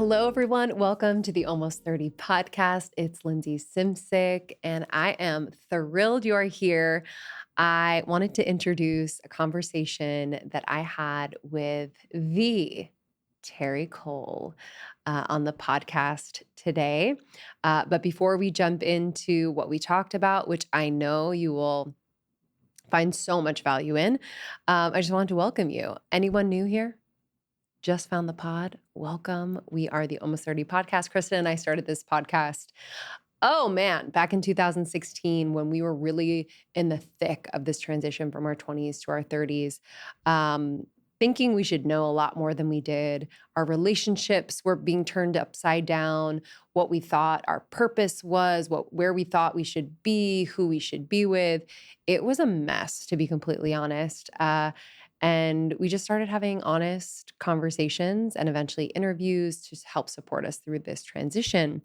Hello, everyone. Welcome to the Almost 30 podcast. It's Lindsay Simsick, and I am thrilled you're here. I wanted to introduce a conversation that I had with the Terri Cole on the podcast today. But before we jump into what we talked about, which I know you will find so much value in, I just wanted to welcome you. Anyone new here? Just found the pod, welcome. We are the Almost 30 podcast. Krista and I started this podcast, oh man, back in 2016 when we were really in the thick of this transition from our 20s to our 30s, thinking we should know a lot more than we did. Our relationships were being turned upside down, what we thought our purpose was, where we thought we should be, who we should be with. It was a mess, to be completely honest. And we just started having honest conversations and eventually interviews to help support us through this transition.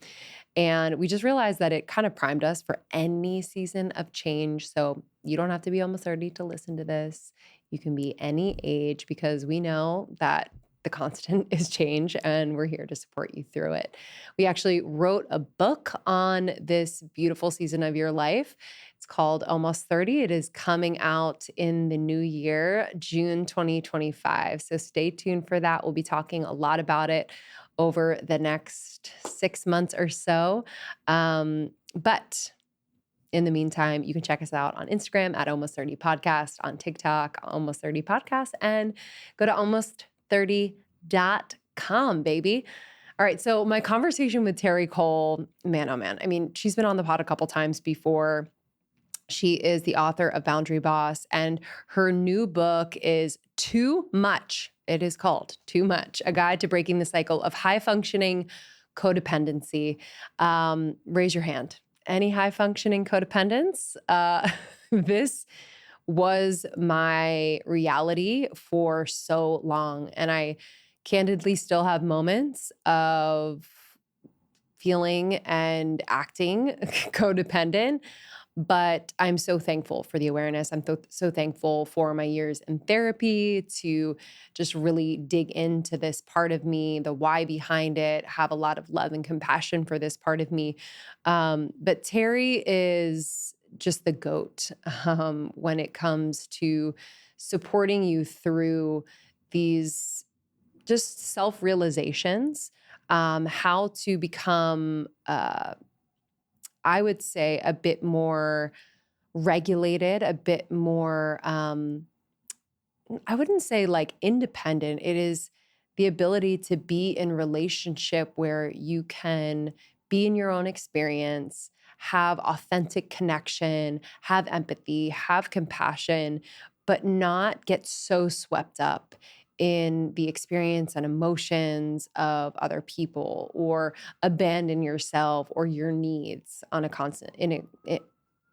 And we just realized that it kind of primed us for any season of change. So you don't have to be almost 30 to listen to this. You can be any age because we know that the constant is change and we're here to support you through it. We actually wrote a book on this beautiful season of your life. It's called Almost 30. It is coming out in the new year, June 2025. So stay tuned for that. We'll be talking a lot about it over the next 6 months or so. But in the meantime, you can check us out on Instagram at Almost 30 Podcast, on TikTok, Almost 30 Podcast, and go to almost30.com, baby. All right. So my conversation with Terri Cole, man, oh man. I mean, she's been on the pod a couple times before. She is the author of Boundary Boss, and her new book is Too Much. It is called Too Much, A Guide to Breaking the Cycle of High-Functioning Codependency. Raise your hand. Any high-functioning codependents? This was my reality for so long, and I candidly still have moments of feeling and acting codependent. But I'm so thankful for the awareness. I'm so thankful for my years in therapy to just really dig into this part of me, the why behind it, have a lot of love and compassion for this part of me. But Terri is just the GOAT when it comes to supporting you through these just self-realizations, how to become I would say a bit more regulated, a bit more, I wouldn't say like independent. It is the ability to be in relationship where you can be in your own experience, have authentic connection, have empathy, have compassion, but not get so swept up in the experience and emotions of other people or abandon yourself or your needs on a constant in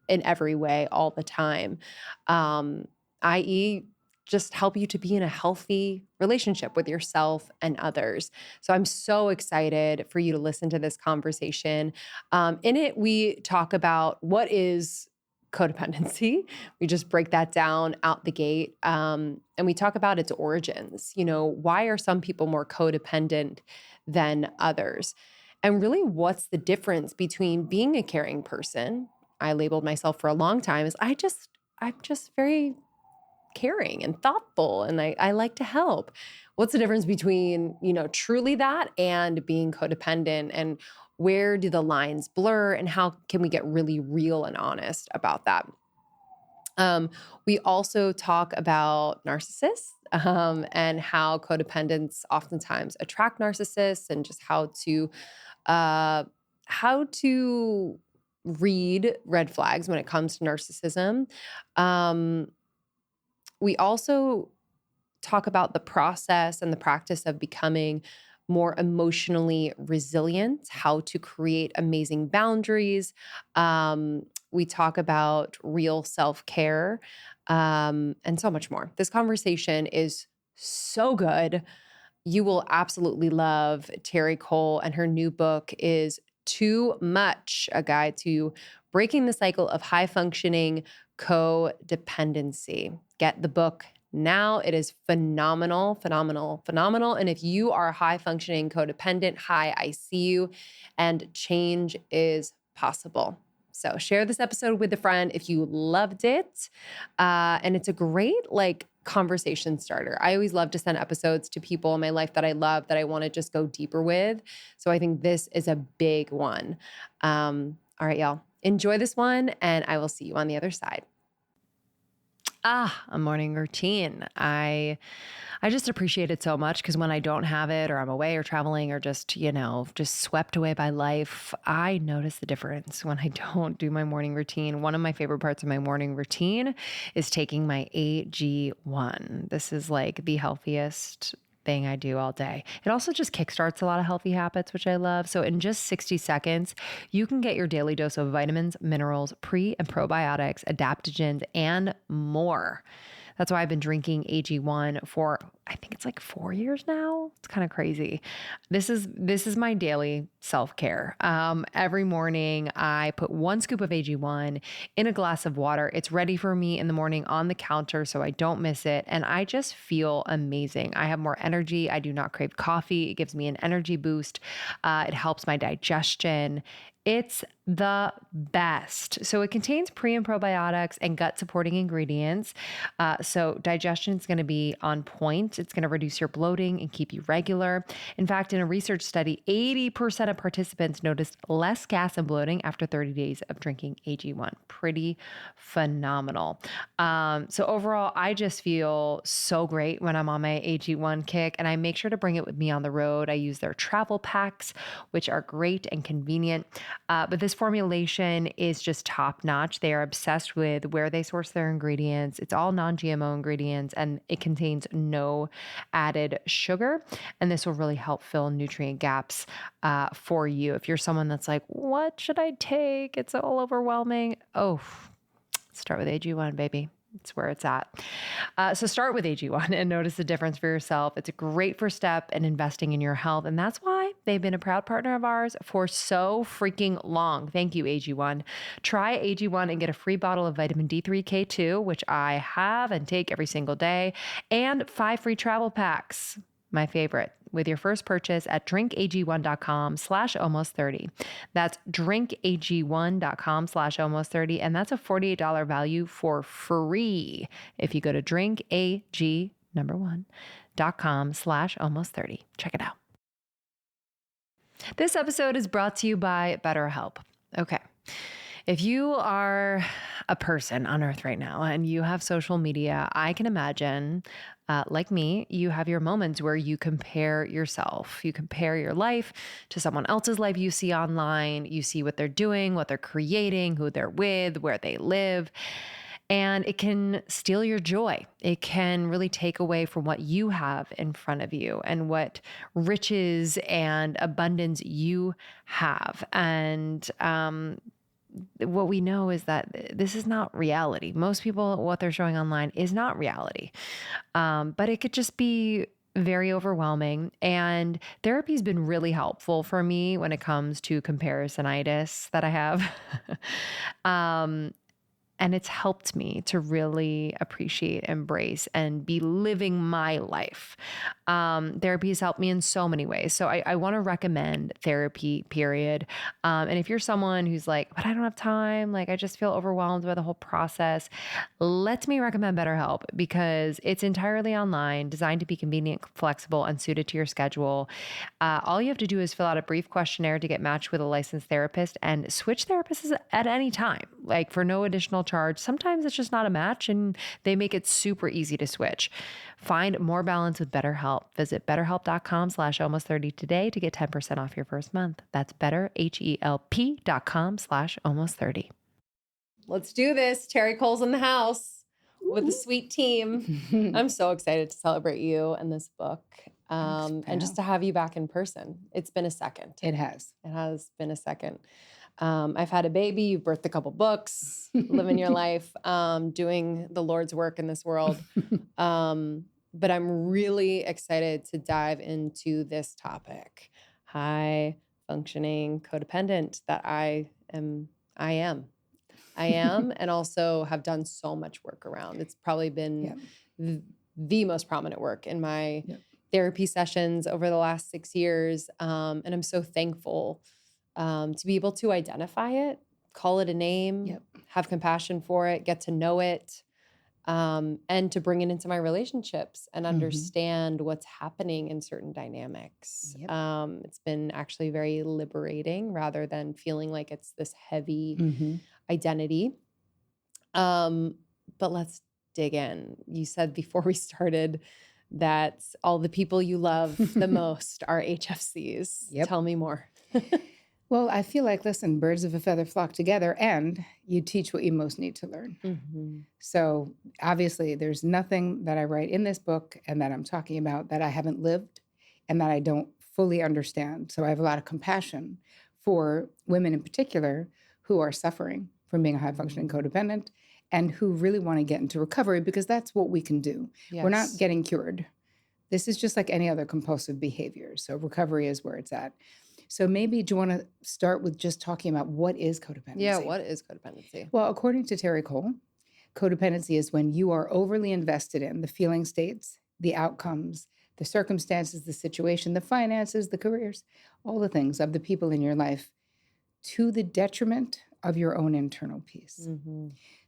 every way all the time, i.e. just help you to be in a healthy relationship with yourself and others. So I'm so excited for you to listen to this conversation. In it, we talk about what is codependency. We just break that down out the gate. And we talk about its origins. You know, why are some people more codependent than others? And really, what's the difference between being a caring person? I labeled myself for a long time as I'm just very caring and thoughtful and I like to help. What's the difference between, truly that and being codependent, and where do the lines blur and how can we get really real and honest about that? We also talk about narcissists and how codependents oftentimes attract narcissists, and just uh, how to read red flags when it comes to narcissism. We also talk about the process and the practice of becoming more emotionally resilient, how to create amazing boundaries. We talk about real self-care, and so much more. This conversation is so good. You will absolutely love Terri Cole, and her new book is Too Much, A Guide to Breaking the Cycle of High-Functioning Codependency. Get the book now. It is phenomenal, phenomenal, phenomenal. And if you are high functioning codependent, I see you, and change is possible. So share this episode with a friend if you loved it. And it's a great conversation starter. I always love to send episodes to people in my life that I love, that I want to just go deeper with. So I think this is a big one. All right, y'all, enjoy this one, and I will see you on the other side. A morning routine. I just appreciate it so much because when I don't have it, or I'm away or traveling, or just, just swept away by life, I notice the difference when I don't do my morning routine. One of my favorite parts of my morning routine is taking my AG1. This is like the healthiest thing I do all day. It also just kickstarts a lot of healthy habits, which I love. So in just 60 seconds, you can get your daily dose of vitamins, minerals, pre and probiotics, adaptogens, and more. That's why I've been drinking AG1 for, I think it's like 4 years now. It's kind of crazy. This is my daily self-care. Every morning I put 1 scoop of AG1 in a glass of water. It's ready for me in the morning on the counter so I don't miss it. And I just feel amazing. I have more energy. I do not crave coffee. It gives me an energy boost. It helps my digestion. It's the best. So it contains pre and probiotics and gut supporting ingredients. So digestion is going to be on point. It's going to reduce your bloating and keep you regular. In fact, in a research study, 80% of participants noticed less gas and bloating after 30 days of drinking AG1. Pretty phenomenal. So overall, I just feel so great when I'm on my AG1 kick, and I make sure to bring it with me on the road. I use their travel packs, which are great and convenient. But this formulation is just top notch. They are obsessed with where they source their ingredients. It's all non-GMO ingredients, and it contains no added sugar. And this will really help fill nutrient gaps for you. If you're someone that's like, what should I take? It's all overwhelming. Oh, start with AG1, baby. It's where it's at. So start with AG1 and notice the difference for yourself. It's a great first step in investing in your health. And that's why they've been a proud partner of ours for so freaking long. Thank you, AG1. Try AG1 and get a free bottle of vitamin D3K2, which I have and take every single day, and 5 free travel packs. My favorite, with your first purchase at drinkag1.com/almost30. That's drinkag1.com/almost30. And that's a $48 value for free if you go to drinkag1.com/almost30. Check it out. This episode is brought to you by BetterHelp. Okay. If you are a person on earth right now and you have social media, I can imagine, like me, you have your moments where you compare yourself. You compare your life to someone else's life you see online. You see what they're doing, what they're creating, who they're with, where they live. And it can steal your joy. It can really take away from what you have in front of you and what riches and abundance you have. And what we know is that this is not reality. Most people, what they're showing online is not reality. But it could just be very overwhelming. And therapy's been really helpful for me when it comes to comparisonitis that I have. And it's helped me to really appreciate, embrace, and be living my life. Therapy has helped me in so many ways. So I want to recommend therapy, period. And if you're someone who's like, but I don't have time, like I just feel overwhelmed by the whole process, let me recommend BetterHelp because it's entirely online, designed to be convenient, flexible, and suited to your schedule. All you have to do is fill out a brief questionnaire to get matched with a licensed therapist and switch therapists at any time, like for no additional charge. Sometimes it's just not a match and they make it super easy to switch. Find more balance with BetterHelp. Visit betterhelp.com/almost30 today to get 10% off your first month. That's betterhelp.com/almost30. Let's do this. Terri Cole's in the house with the sweet team. I'm so excited to celebrate you and this book. And just to have you back in person. It's been a second. It has. It has been a second. I've had a baby, you've birthed a couple books, living your life, doing the Lord's work in this world. But I'm really excited to dive into this topic, high functioning codependent that I am, and also have done so much work around. It's probably been the most prominent work in my Yep. therapy sessions over the last 6 years. And I'm so thankful to be able to identify it, call it a name, Yep. have compassion for it, get to know it, and to bring it into my relationships and understand what's happening in certain dynamics. Yep. It's been actually very liberating rather than feeling like it's this heavy identity. But let's dig in. You said before we started that all the people you love the most are HFCs. Yep. Tell me more. Well, I feel like, listen, birds of a feather flock together, and you teach what you most need to learn. So obviously, there's nothing that I write in this book and that I'm talking about that I haven't lived and that I don't fully understand. So I have a lot of compassion for women in particular who are suffering from being a high-functioning codependent and who really want to get into recovery, because that's what we can do. We're not getting cured. This is just like any other compulsive behavior. So recovery is where it's at. So maybe do you want to start with just talking about what is codependency? Yeah, what is codependency? Well, according to Terri, codependency is when you are overly invested in the feeling states, the outcomes, the circumstances, the situation, the finances, the careers, all the things of the people in your life to the detriment of your own internal peace.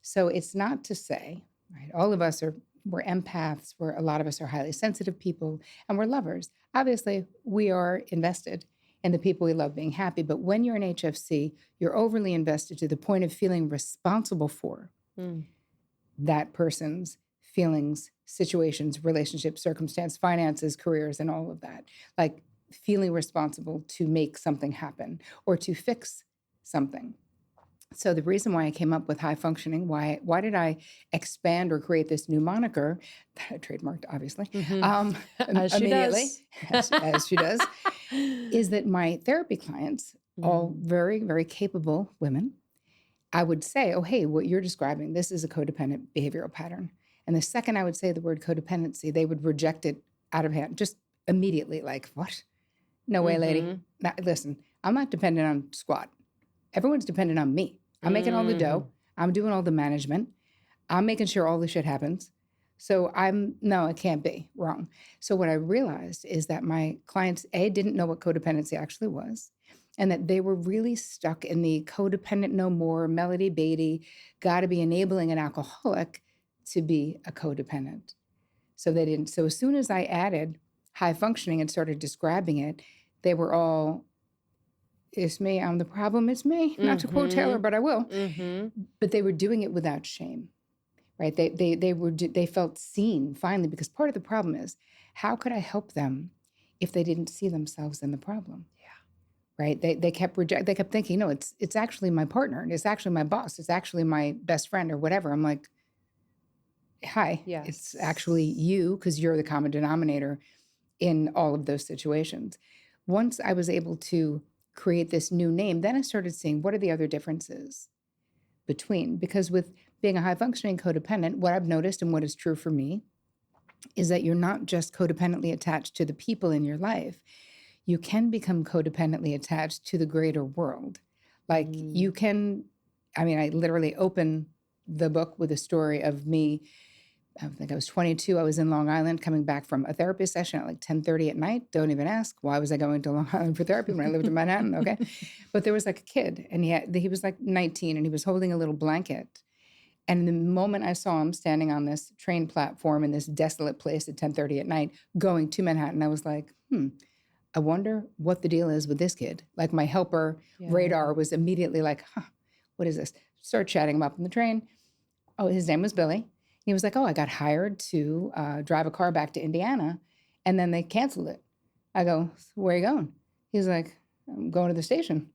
So it's not to say, right, all of us we're empaths, a lot of us are highly sensitive people, and we're lovers. Obviously, we are invested in the people we love being happy. But when you're an HFC, you're overly invested to the point of feeling responsible for that person's feelings, situations, relationships, circumstance, finances, careers, and all of that. Like feeling responsible to make something happen or to fix something. So the reason why I came up with high functioning, why did I expand or create this new moniker that I trademarked, obviously, As she immediately, does. as she does, is that my therapy clients, all very, very capable women, I would say, oh, hey, what you're describing, this is a codependent behavioral pattern. And the second I would say the word codependency, they would reject it out of hand, just immediately, like, what? No way, lady. Now, listen, I'm not dependent on squat. Everyone's dependent on me. I'm making all the dough. I'm doing all the management. I'm making sure all the shit happens. So no, it can't be. Wrong. So what I realized is that my clients, A, didn't know what codependency actually was, and that they were really stuck in the codependent no more, Melody Beatty, got to be enabling an alcoholic to be a codependent. So they didn't. So as soon as I added high functioning and started describing it, they were all, it's me, I'm the problem, it's me. Not to quote Taylor, but I will. But they were doing it without shame, right? They felt seen finally, because part of the problem is, how could I help them if they didn't see themselves in the problem? Right? They kept thinking, no, it's actually my partner, it's actually my boss, it's actually my best friend or whatever. I'm like, hi, it's actually you, because you're the common denominator in all of those situations. Once I was able to create this new name, then I started seeing what are the other differences between, because with being a high functioning codependent, what I've noticed and what is true for me is that you're not just codependently attached to the people in your life. You can become codependently attached to the greater world. Like you can, I literally open the book with a story of me. I think I was 22. I was in Long Island coming back from a therapy session at like 10:30 at night. Don't even ask. Why was I going to Long Island for therapy when I lived in Manhattan? Okay. But there was like a kid, and he was like 19, and he was holding a little blanket. And the moment I saw him standing on this train platform in this desolate place at 10:30 at night going to Manhattan, I was like, I wonder what the deal is with this kid. Like my helper radar was immediately like, what is this? Start chatting him up on the train. Oh, his name was Billy. He was like, oh, I got hired to drive a car back to Indiana, and then they canceled it. I go, where are you going? He's like, I'm going to the station.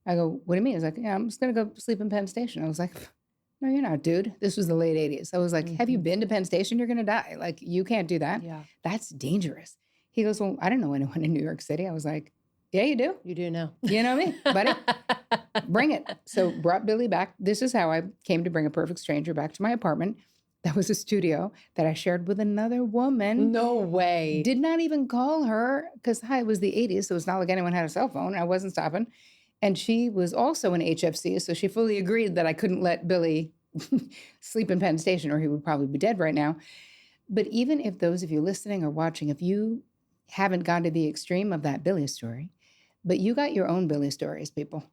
I go, what do you mean? He's like, yeah, I'm just going to go sleep in Penn Station. I was like, no, you're not, dude. This was the late 80s. I was like, have you been to Penn Station? You're going to die. Like, you can't do that. Yeah. That's dangerous. He goes, well, I don't know anyone in New York City. I was like, yeah, you do. You do know. You know me, buddy. Bring it. So brought Billy back. This is how I came to bring a perfect stranger back to my apartment. That was a studio that I shared with another woman. No way. Did not even call her because, it was the 80s, so it's not like anyone had a cell phone. I wasn't stopping. And she was also an HFC, so she fully agreed that I couldn't let Billy sleep in Penn Station or he would probably be dead right now. But even if those of you listening or watching, if you haven't gone to the extreme of that Billy story, but you got your own Billy stories, people,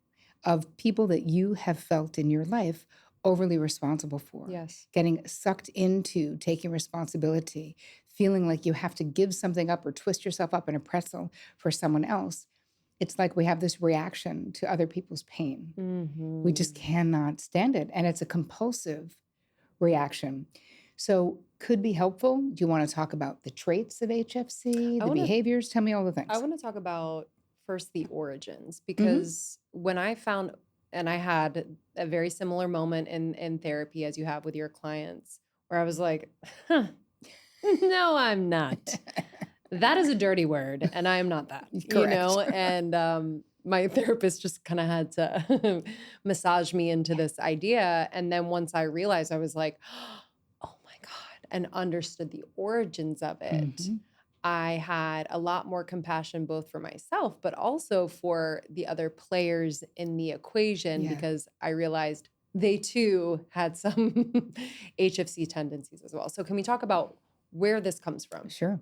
of people that you have felt in your life overly responsible for, Yes. getting sucked into taking responsibility, feeling like you have to give something up or twist yourself up in a pretzel for someone else. It's like we have this reaction to other people's pain. We just cannot stand it. And it's a compulsive reaction. So could be helpful. Do you want to talk about the traits of HFC, the behaviors? Tell me all the things. I want to talk about first the origins, Mm-hmm. because when I found, and I had a very similar moment in therapy as you have with your clients, where I was like, huh, no, I'm not. That is a dirty word, and I am not that. You Correct. know, and my therapist just kind of had to massage me into this idea. And then once I realized, I was like, oh my God, and understood the origins of it. Mm-hmm. I had a lot more compassion, both for myself, but also for the other players in the equation, Yeah. because I realized they too had some HFC tendencies as well. So can we talk about where this comes from? Sure.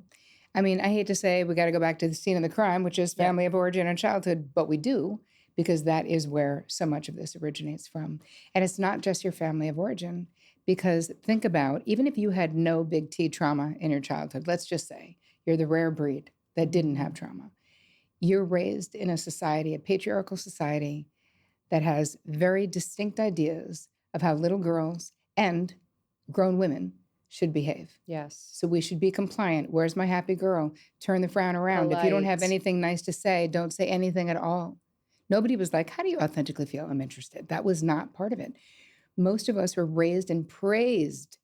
I mean, I hate to say we got to go back to the scene of the crime, which is family of origin and childhood, but we do, because that is where so much of this originates from. And it's not just your family of origin, because think about, even if you had no big T trauma in your childhood, let's just say you're the rare breed that didn't have trauma. You're raised in a society, a patriarchal society, that has very distinct ideas of how little girls and grown women should behave. Yes. So we should be compliant. Where's my happy girl? Turn the frown around. If you don't have Polite. anything nice to say, don't say anything at all. Nobody was like, how do you authentically feel? I'm interested. That was not part of it. Most of us were raised and praised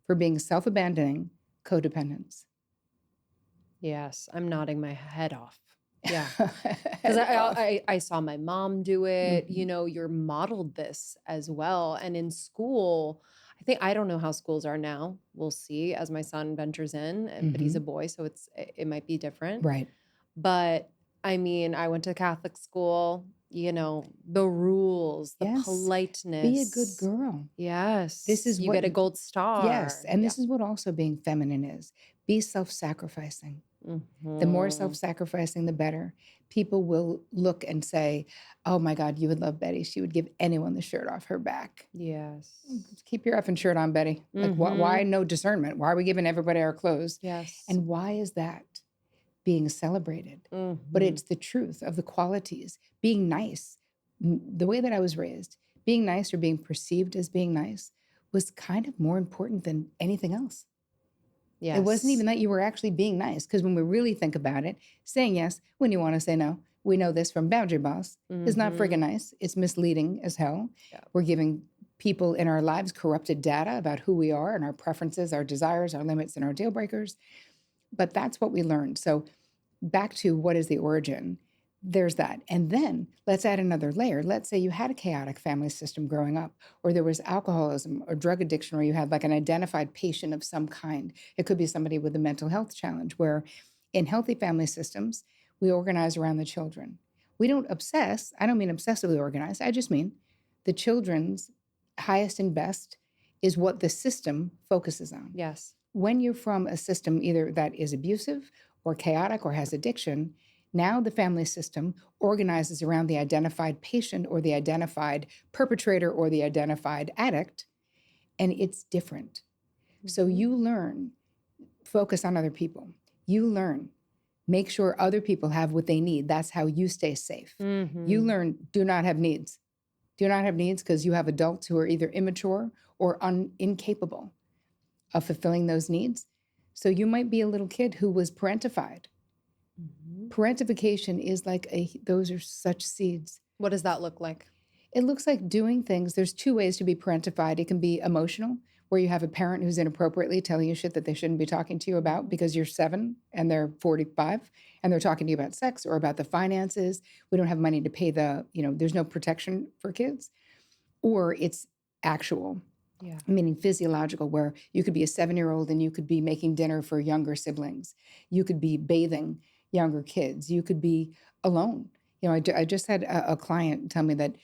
for being self-abandoning codependents. Yes, I'm nodding my head off. Yeah. Because I saw my mom do it. Mhm. You know, you're modeled this as well. And in school, I don't know how schools are now. We'll see as my son ventures in, but he's a boy, so it might be different. Right. But I mean, I went to Catholic school, you know, the rules, the Yes. politeness. Be a good girl. Yes. This is you what get a gold star. Yes. And this is what also being feminine is. Be self-sacrificing. The more self-sacrificing, the better. People will look and say, oh my God, you would love Betty. She would give anyone the shirt off her back. Yes. Keep your effing shirt on, Betty. Like, why no discernment? Why are we giving everybody our clothes? Yes. And why is that being celebrated? But it's the truth of the qualities. Being nice, the way that I was raised, being nice or being perceived as being nice was kind of more important than anything else. Yes. It wasn't even that you were actually being nice, because when we really think about it, saying yes when you want to say no, we know this from Boundary Boss, is not friggin' nice. It's misleading as hell. Yeah. We're giving people in our lives corrupted data about who we are and our preferences, our desires, our limits, and our deal breakers. But that's what we learned. So back to what is the origin, there's that. And then let's add another layer. Let's say you had a chaotic family system growing up, or there was alcoholism or drug addiction, or you had like an identified patient of some kind. It could be somebody with a mental health challenge, where in healthy family systems, we organize around the children. We don't obsess. I don't mean obsessively organize. I just mean the children's highest and best is what the system focuses on. Yes. When you're from a system either that is abusive or chaotic or has addiction, now the family system organizes around the identified patient or the identified perpetrator or the identified addict, and it's different. So you learn, focus on other people. You learn, make sure other people have what they need. That's how you stay safe. You learn, do not have needs. Do not have needs because you have adults who are either immature or incapable of fulfilling those needs. So you might be a little kid who was parentified. Parentification is like those are such seeds. What does that look like? It looks like doing things. There's two ways to be parentified. It can be emotional, where you have a parent who's inappropriately telling you shit that they shouldn't be talking to you about because you're 7 and they're 45 and they're talking to you about sex or about the finances. We don't have money to pay there's no protection for kids. Or it's actual. Yeah. Meaning physiological, where you could be a 7-year-old and you could be making dinner for younger siblings. You could be bathing younger kids. You could be alone. I just had a client tell me that,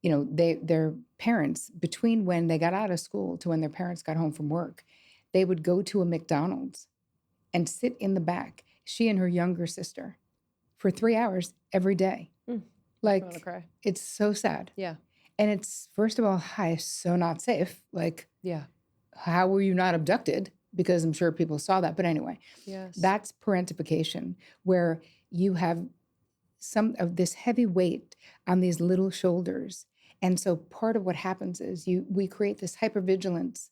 their parents, between when they got out of school to when their parents got home from work, They would go to a McDonald's and sit in the back, she and her younger sister, for 3 hours every day. Mm. Makes me wanna Like, cry. it's so sad. Yeah. And it's, first of all, hi, so not safe. Like, Yeah. how were you not abducted? Because I'm sure people saw that. But anyway, Yes. that's parentification, where you have some of this heavy weight on these little shoulders. And so part of what happens is we create this hypervigilance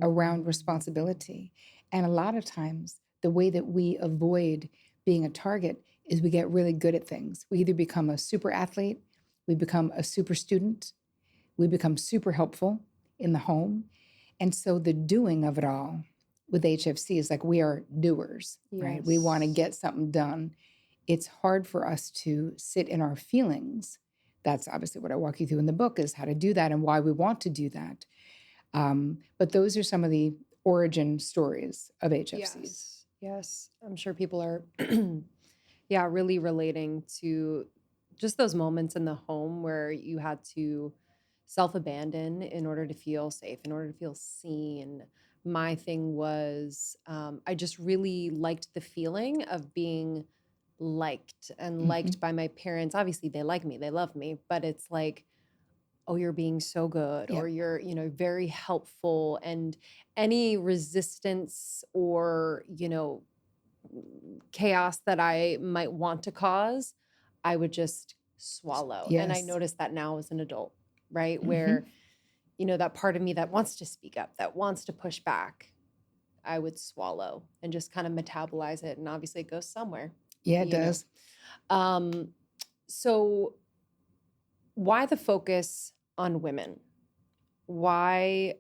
around responsibility. And a lot of times, the way that we avoid being a target is we get really good at things. We either become a super athlete, we become a super student, we become super helpful in the home. And so the doing of it all with HFC is like we are doers, right? We want to Yes. get something done. It's hard for us to sit in our feelings. That's obviously what I walk you through in the book, is how to do that and why we want to do that. But those are some of the origin stories of HFCs. Yes. Yes. I'm sure people are, yeah, really relating to just those moments in the home where you had to self-abandon in order to feel safe, in order to feel seen. My thing was, I just really liked the feeling of being liked and liked by my parents. Obviously, they like me, they love me, but it's like, oh, you're being so good, or Yep. you're, very helpful. And any resistance or, chaos that I might want to cause, I would just swallow. And I Yes. noticed that now as an adult, right? Mm-hmm. Where, that part of me that wants to speak up, that wants to push back, I would swallow and just kind of metabolize it. And obviously it goes somewhere, Yeah, it you know. does. So why the focus on women? Why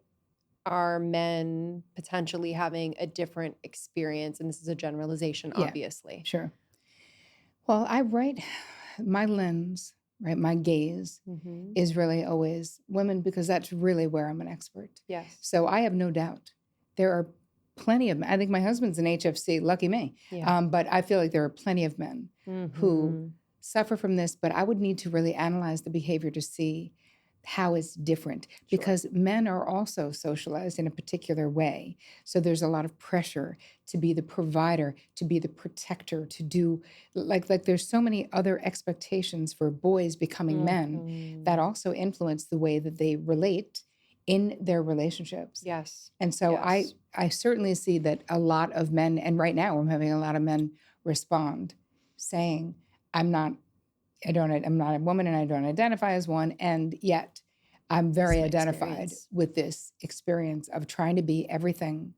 are men potentially having a different experience? And this is a generalization, Yeah, obviously. sure. Well, I write my lens, right? My gaze Mm-hmm. is really always women because that's really where I'm an expert. Yes. So I have no doubt there are plenty of men. I think my husband's an HFC, lucky me. Yeah. But I feel like there are plenty of men who Mm-hmm. suffer from this, but I would need to really analyze the behavior to see how it's different because men are also socialized in a particular way. So there's a lot of pressure to be the provider, to be the protector, to do like there's so many other expectations for boys becoming men that also influence the way that they relate in their relationships. Yes. And so Yes. I certainly see that a lot of men, and right now I'm having a lot of men respond saying, I'm not a woman and I don't identify as one. And yet I'm very my identified experience. with this experience of trying to be everything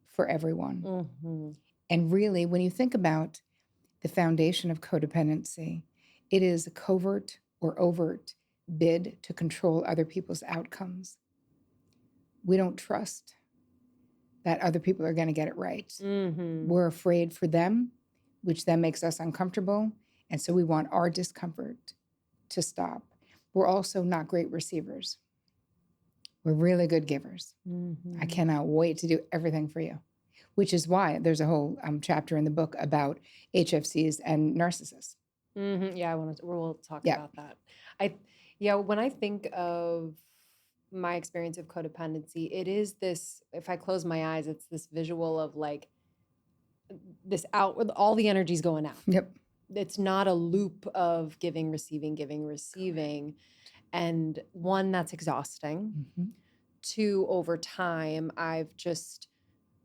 for everyone. Mm-hmm. And really, when you think about the foundation of codependency, it is a covert or overt bid to control other people's outcomes. We don't trust that other people are going to get it right. Mm-hmm. We're afraid for them, which then makes us uncomfortable. And so we want our discomfort to stop. We're also not great receivers. We're really good givers. Mm-hmm. I cannot wait to do everything for you, which is why there's a whole chapter in the book about HFCs and narcissists. Mm-hmm. Yeah, we'll talk Yeah. about that. When I think of my experience of codependency, it is this, if I close my eyes, it's this visual of like this out, all the energy's going out. Yep. It's not a loop of giving, receiving. And one, that's exhausting. Mm-hmm. Two, over time, I've just,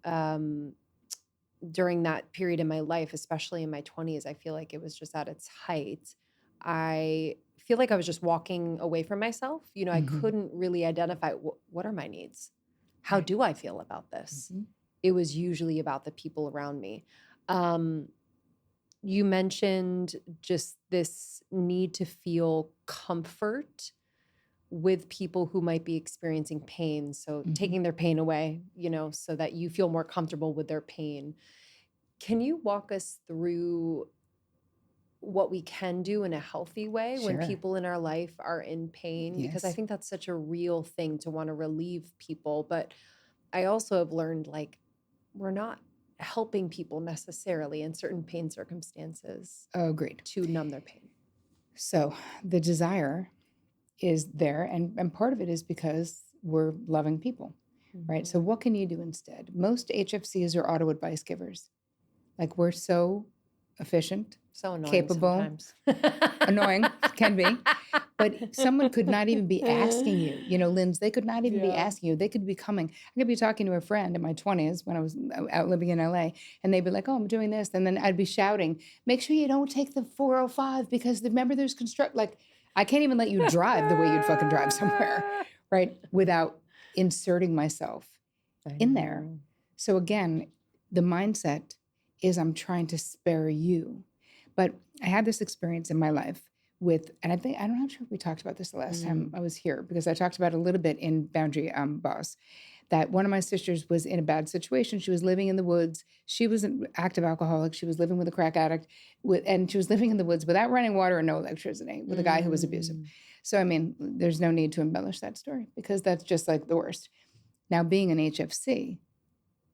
during that period in my life, especially in my 20s, I feel like it was just at its height. I feel like I was just walking away from myself. I couldn't really identify what are my needs? How Right. do I feel about this? Mm-hmm. It was usually about the people around me. You mentioned just this need to feel comfort with people who might be experiencing pain. So taking their pain away, so that you feel more comfortable with their pain. Can you walk us through what we can do in a healthy way when Sure. people in our life are in pain? Because I Yes. think that's such a real thing to want to relieve people. But I also have learned like we're not helping people necessarily in certain pain circumstances Agreed. to numb their pain. So the desire is there, and part of it is because we're loving people. right? So what can you do instead? Most HFCs are auto advice givers. Like we're so efficient, So annoying capable, sometimes. annoying, can be. But someone could not even be asking you, Linz, they could not even be Yeah. asking you. They could be coming. I could be talking to a friend in my 20s when I was out living in LA, and they'd be like, oh, I'm doing this. And then I'd be shouting, make sure you don't take the 405 because remember there's like, I can't even let you drive the way you'd fucking drive somewhere, right? Without inserting myself in there. So again, the mindset is I'm trying to spare you. But I had this experience in my life with, and I'm not sure if we talked about this the last time I was here, because I talked about it a little bit in Boundary Boss, that one of my sisters was in a bad situation. She was living in the woods. She was an active alcoholic. She was living with a crack addict, and she was living in the woods without running water and no electricity with a guy who was abusive. So, I mean, there's no need to embellish that story because that's just like the worst. Now, being an HFC,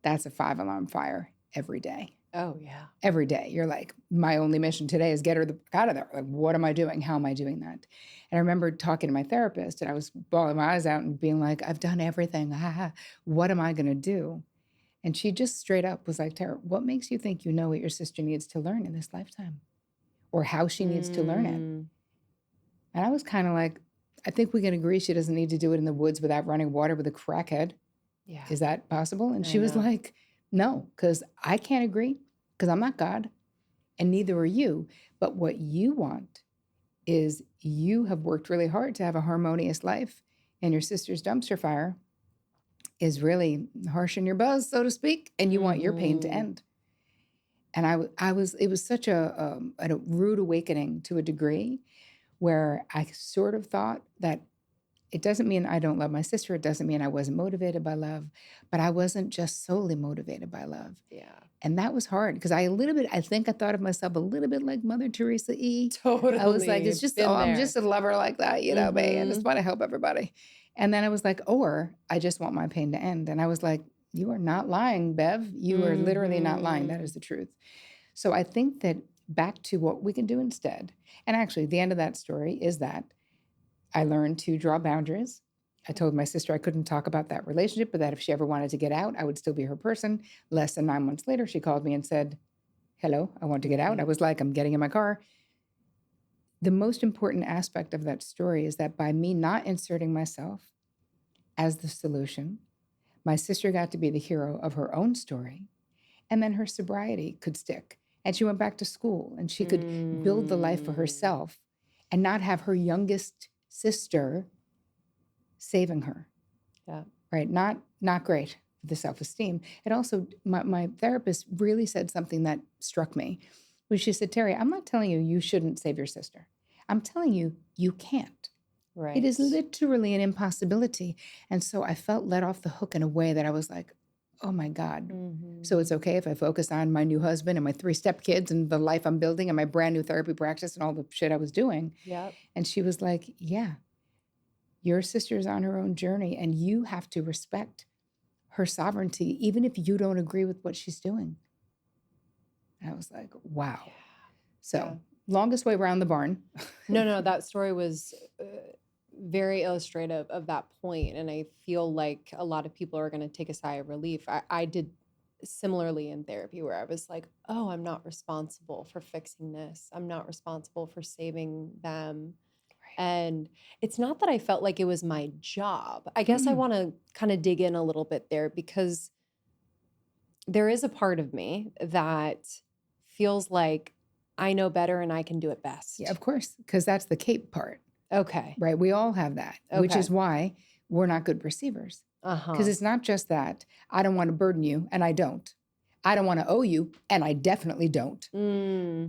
that's a 5-alarm fire every day. Oh, yeah. Every day. You're like, my only mission today is get her out of there. Like, what am I doing? How am I doing that? And I remember talking to my therapist and I was bawling my eyes out and being like, I've done everything. What am I going to do? And she just straight up was like, Terri, what makes you think you know what your sister needs to learn in this lifetime or how she needs to learn it? And I was kind of like, I think we can agree she doesn't need to do it in the woods without running water with a crackhead. Yeah. Is that possible? And she was like, no, because I can't agree because I'm not God and neither are you. But what you want is you have worked really hard to have a harmonious life and your sister's dumpster fire is really harsh in your buzz, so to speak, and you want your pain to end. And it was such a rude awakening to a degree where I sort of thought that it doesn't mean I don't love my sister. It doesn't mean I wasn't motivated by love, but I wasn't just solely motivated by love. Yeah. And that was hard because I think I thought of myself a little bit like Mother Teresa E. Totally. I was like, it's just, I'm just a lover like that, babe. I just want to help everybody. And then I was like, or I just want my pain to end. And I was like, you are not lying, Bev. You are literally not lying. That is the truth. So I think that back to what we can do instead. And actually, the end of that story is that I learned to draw boundaries. I told my sister I couldn't talk about that relationship, but that if she ever wanted to get out, I would still be her person. Less than 9 months later, she called me and said, hello, I want to get out. I was like, I'm getting in my car. The most important aspect of that story is that by me not inserting myself as the solution, my sister got to be the hero of her own story. And then her sobriety could stick. And she went back to school and she could build the life for herself and not have her youngest sister saving her. Yeah. Right. Not great for the self-esteem. It also, my therapist really said something that struck me, which she said, Terri, I'm not telling you you shouldn't save your sister. I'm telling you, you can't. Right. It is literally an impossibility. And so I felt let off the hook in a way that I was like, oh my God. So it's okay if I focus on my new husband and my 3 stepkids and the life I'm building and my brand new therapy practice and all the shit I was doing. Yep. And she was like, yeah, your sister's on her own journey and you have to respect her sovereignty, even if you don't agree with what she's doing. And I was like, wow. Yeah. So longest way around the barn. No, that story was very illustrative of that point. And I feel like a lot of people are going to take a sigh of relief. I did similarly in therapy where I was like, oh, I'm not responsible for fixing this. I'm not responsible for saving them. And it's not that I felt like it was my job. I guess I want to kind of dig in a little bit there because there is a part of me that feels like I know better and I can do it best. Yeah, of course, because that's the cape part. Okay. Right? We all have that, which is why we're not good receivers. Because it's not just that I don't want to burden you and I don't. I don't want to owe you and I definitely don't.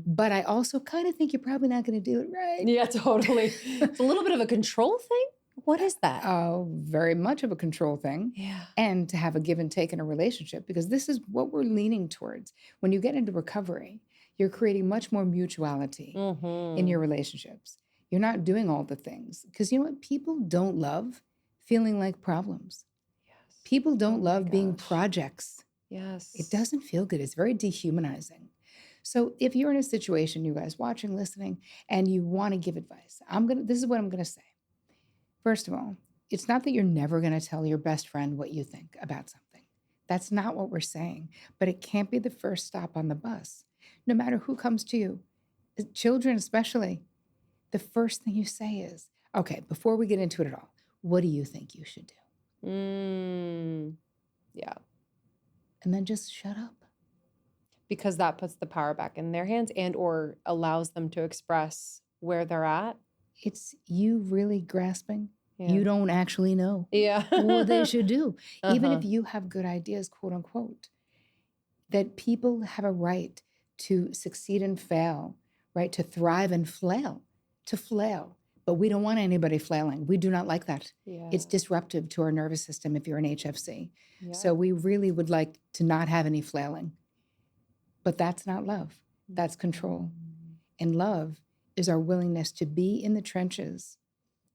But I also kind of think you're probably not going to do it right. Yeah, totally. It's a little bit of a control thing. What is that? Oh, very much of a control thing. Yeah. And to have a give and take in a relationship, because this is what we're leaning towards. When you get into recovery, you're creating much more mutuality in your relationships. You're not doing all the things. Because you know what? People don't love feeling like problems. Yes. People don't love being projects. Yes. It doesn't feel good. It's very dehumanizing. So if you're in a situation, you guys watching, listening, and you want to give advice, this is what I'm going to say. First of all, it's not that you're never going to tell your best friend what you think about something. That's not what we're saying. But it can't be the first stop on the bus, no matter who comes to you. Children, especially, the first thing you say is, okay, before we get into it at all, what do you think you should do? Yeah. And then just shut up. Because that puts the power back in their hands and or allows them to express where they're at. It's you really grasping. Yeah. You don't actually know Yeah. what they should do. Even Uh-huh. if you have good ideas, quote unquote, that people have a right to succeed and fail, right? To thrive and flail, to flail. But we don't want anybody flailing. We do not like that. Yeah. It's disruptive to our nervous system if you're an HFC. Yeah. So we really would like to not have any flailing. But that's not love. That's control. And love is our willingness to be in the trenches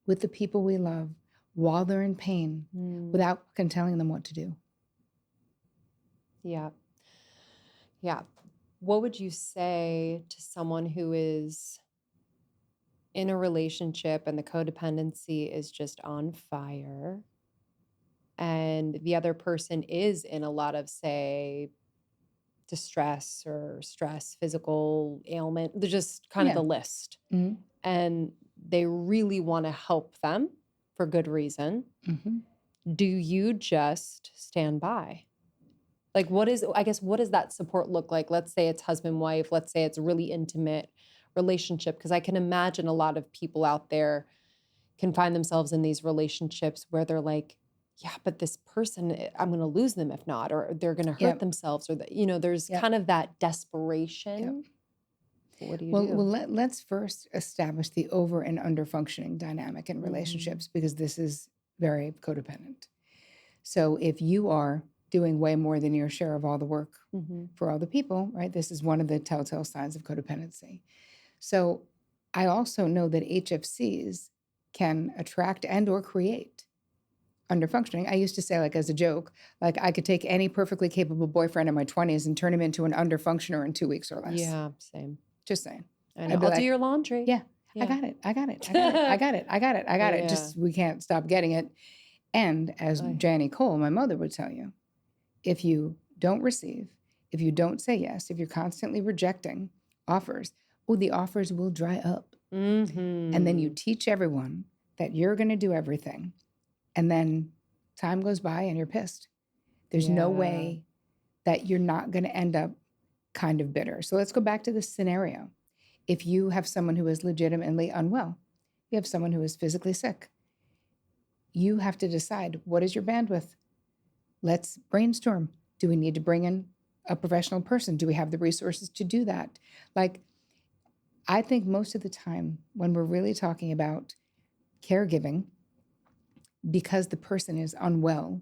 with the people we love while they're in pain without telling them what to do. Yeah. Yeah. What would you say to someone who is in a relationship and the codependency is just on fire and the other person is in a lot of, say, distress or stress, physical ailment, they're just kind of the list. Mm-hmm. And they really want to help them for good reason. Mm-hmm. Do you just stand by? Like, what does that support look like? Let's say it's husband, wife. Let's say it's a really intimate relationship. Because I can imagine a lot of people out there can find themselves in these relationships where they're like, yeah, but this person, I'm going to lose them if not, or they're going to hurt themselves, or there's kind of that desperation. What do you do? Well, let's first establish the over and under functioning dynamic in relationships, because this is very codependent. So if you are doing way more than your share of all the work for other people, right? This is one of the telltale signs of codependency. So I also know that HFCs can attract and or create underfunctioning. I used to say, like, as a joke, like I could take any perfectly capable boyfriend in my 20s and turn him into an underfunctioner in 2 weeks or less. Yeah, same. Just saying. I know. I'll do your laundry. Yeah, I got it. I got it. Yeah. Just, we can't stop getting it. And as Janie Cole, my mother, would tell you, if you don't receive, if you don't say yes, if you're constantly rejecting offers, the offers will dry up. And then you teach everyone that you're going to do everything. And then time goes by and you're pissed. There's no way that you're not going to end up kind of bitter. So let's go back to this scenario. If you have someone who is legitimately unwell, you have someone who is physically sick, you have to decide, what is your bandwidth? Let's brainstorm. Do we need to bring in a professional person? Do we have the resources to do that? Like, I think most of the time when we're really talking about caregiving, because the person is unwell,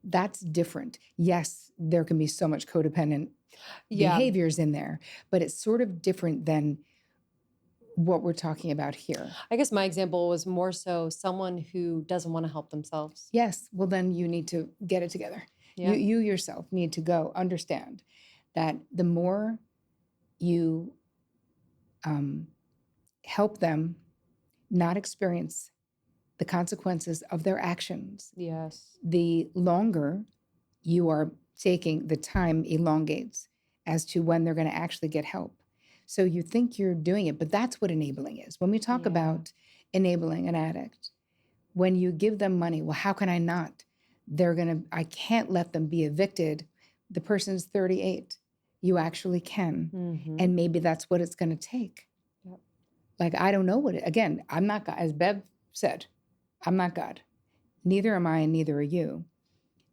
that's different. Yes, there can be so much codependent behaviors in there, but it's sort of different than what we're talking about here. I guess my example was more so someone who doesn't want to help themselves. Yes, well, then you need to get it together. Yeah. You yourself need to go understand that the more you help them not experience the consequences of their actions, the longer you are taking, the time elongates as to when they're going to actually get help. So you think you're doing it, but that's what enabling is. When we talk about enabling an addict, when you give them money, well, how can I not? I can't let them be evicted. The person's 38. You actually can. And maybe that's what it's going to take. Like, I don't know again, I'm not God. As Bev said, I'm not God. Neither am I, and neither are you.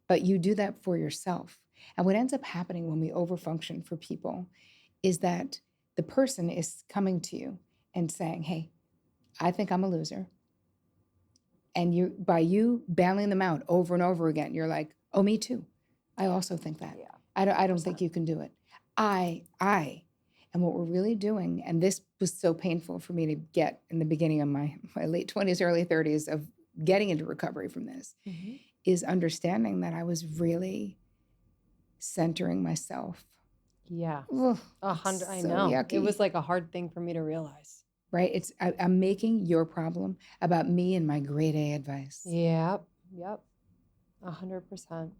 But you do that for yourself. And what ends up happening when we overfunction for people is that the person is coming to you and saying, hey, I think I'm a loser. And by you bailing them out over and over again, you're like, oh, me too. I also think that. Yeah. I don't think you can do it. And what we're really doing, and this was so painful for me to get in the beginning of my late 20s, early 30s of getting into recovery from this, is understanding that I was really centering myself. Yeah. Ugh, 100. so I know. yucky. It was like a hard thing for me to realize. right? I'm making your problem about me and my grade A advice. Yep. 100%.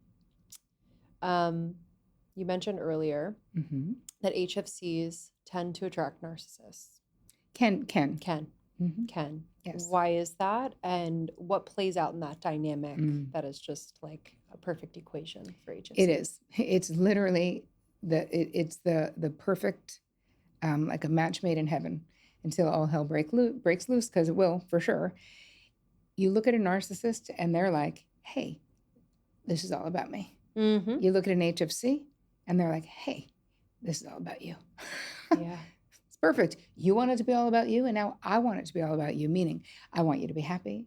You mentioned earlier Mm-hmm. that HFCs tend to attract narcissists. Can. Mm-hmm. Yes. Why is that? And what plays out in that dynamic that is just like a perfect equation for HFCs? It is. It's literally it's the perfect, like a match made in heaven until all hell breaks loose, because it will, for sure. You look at a narcissist and they're like, hey, this is all about me. Mm-hmm. You look at an HFC and they're like, hey, this is all about you. Yeah. It's perfect. You want it to be all about you, and now I want it to be all about you, meaning I want you to be happy.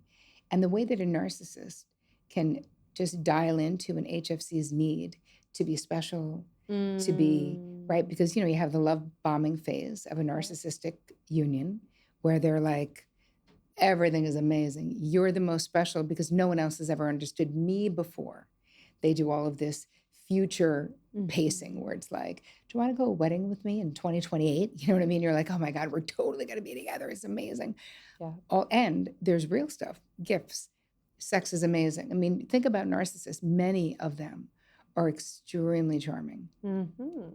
And the way that a narcissist can just dial into an HFC's need to be special, to be right, because you have the love bombing phase of a narcissistic union where they're like, everything is amazing. You're the most special because no one else has ever understood me before. They do all of this future pacing where it's like, do you want to go to a wedding with me in 2028? You know what I mean? You're like, oh my God, we're totally going to be together. It's amazing. Yeah. And there's real stuff, gifts. Sex is amazing. I mean, think about narcissists. Many of them are extremely charming.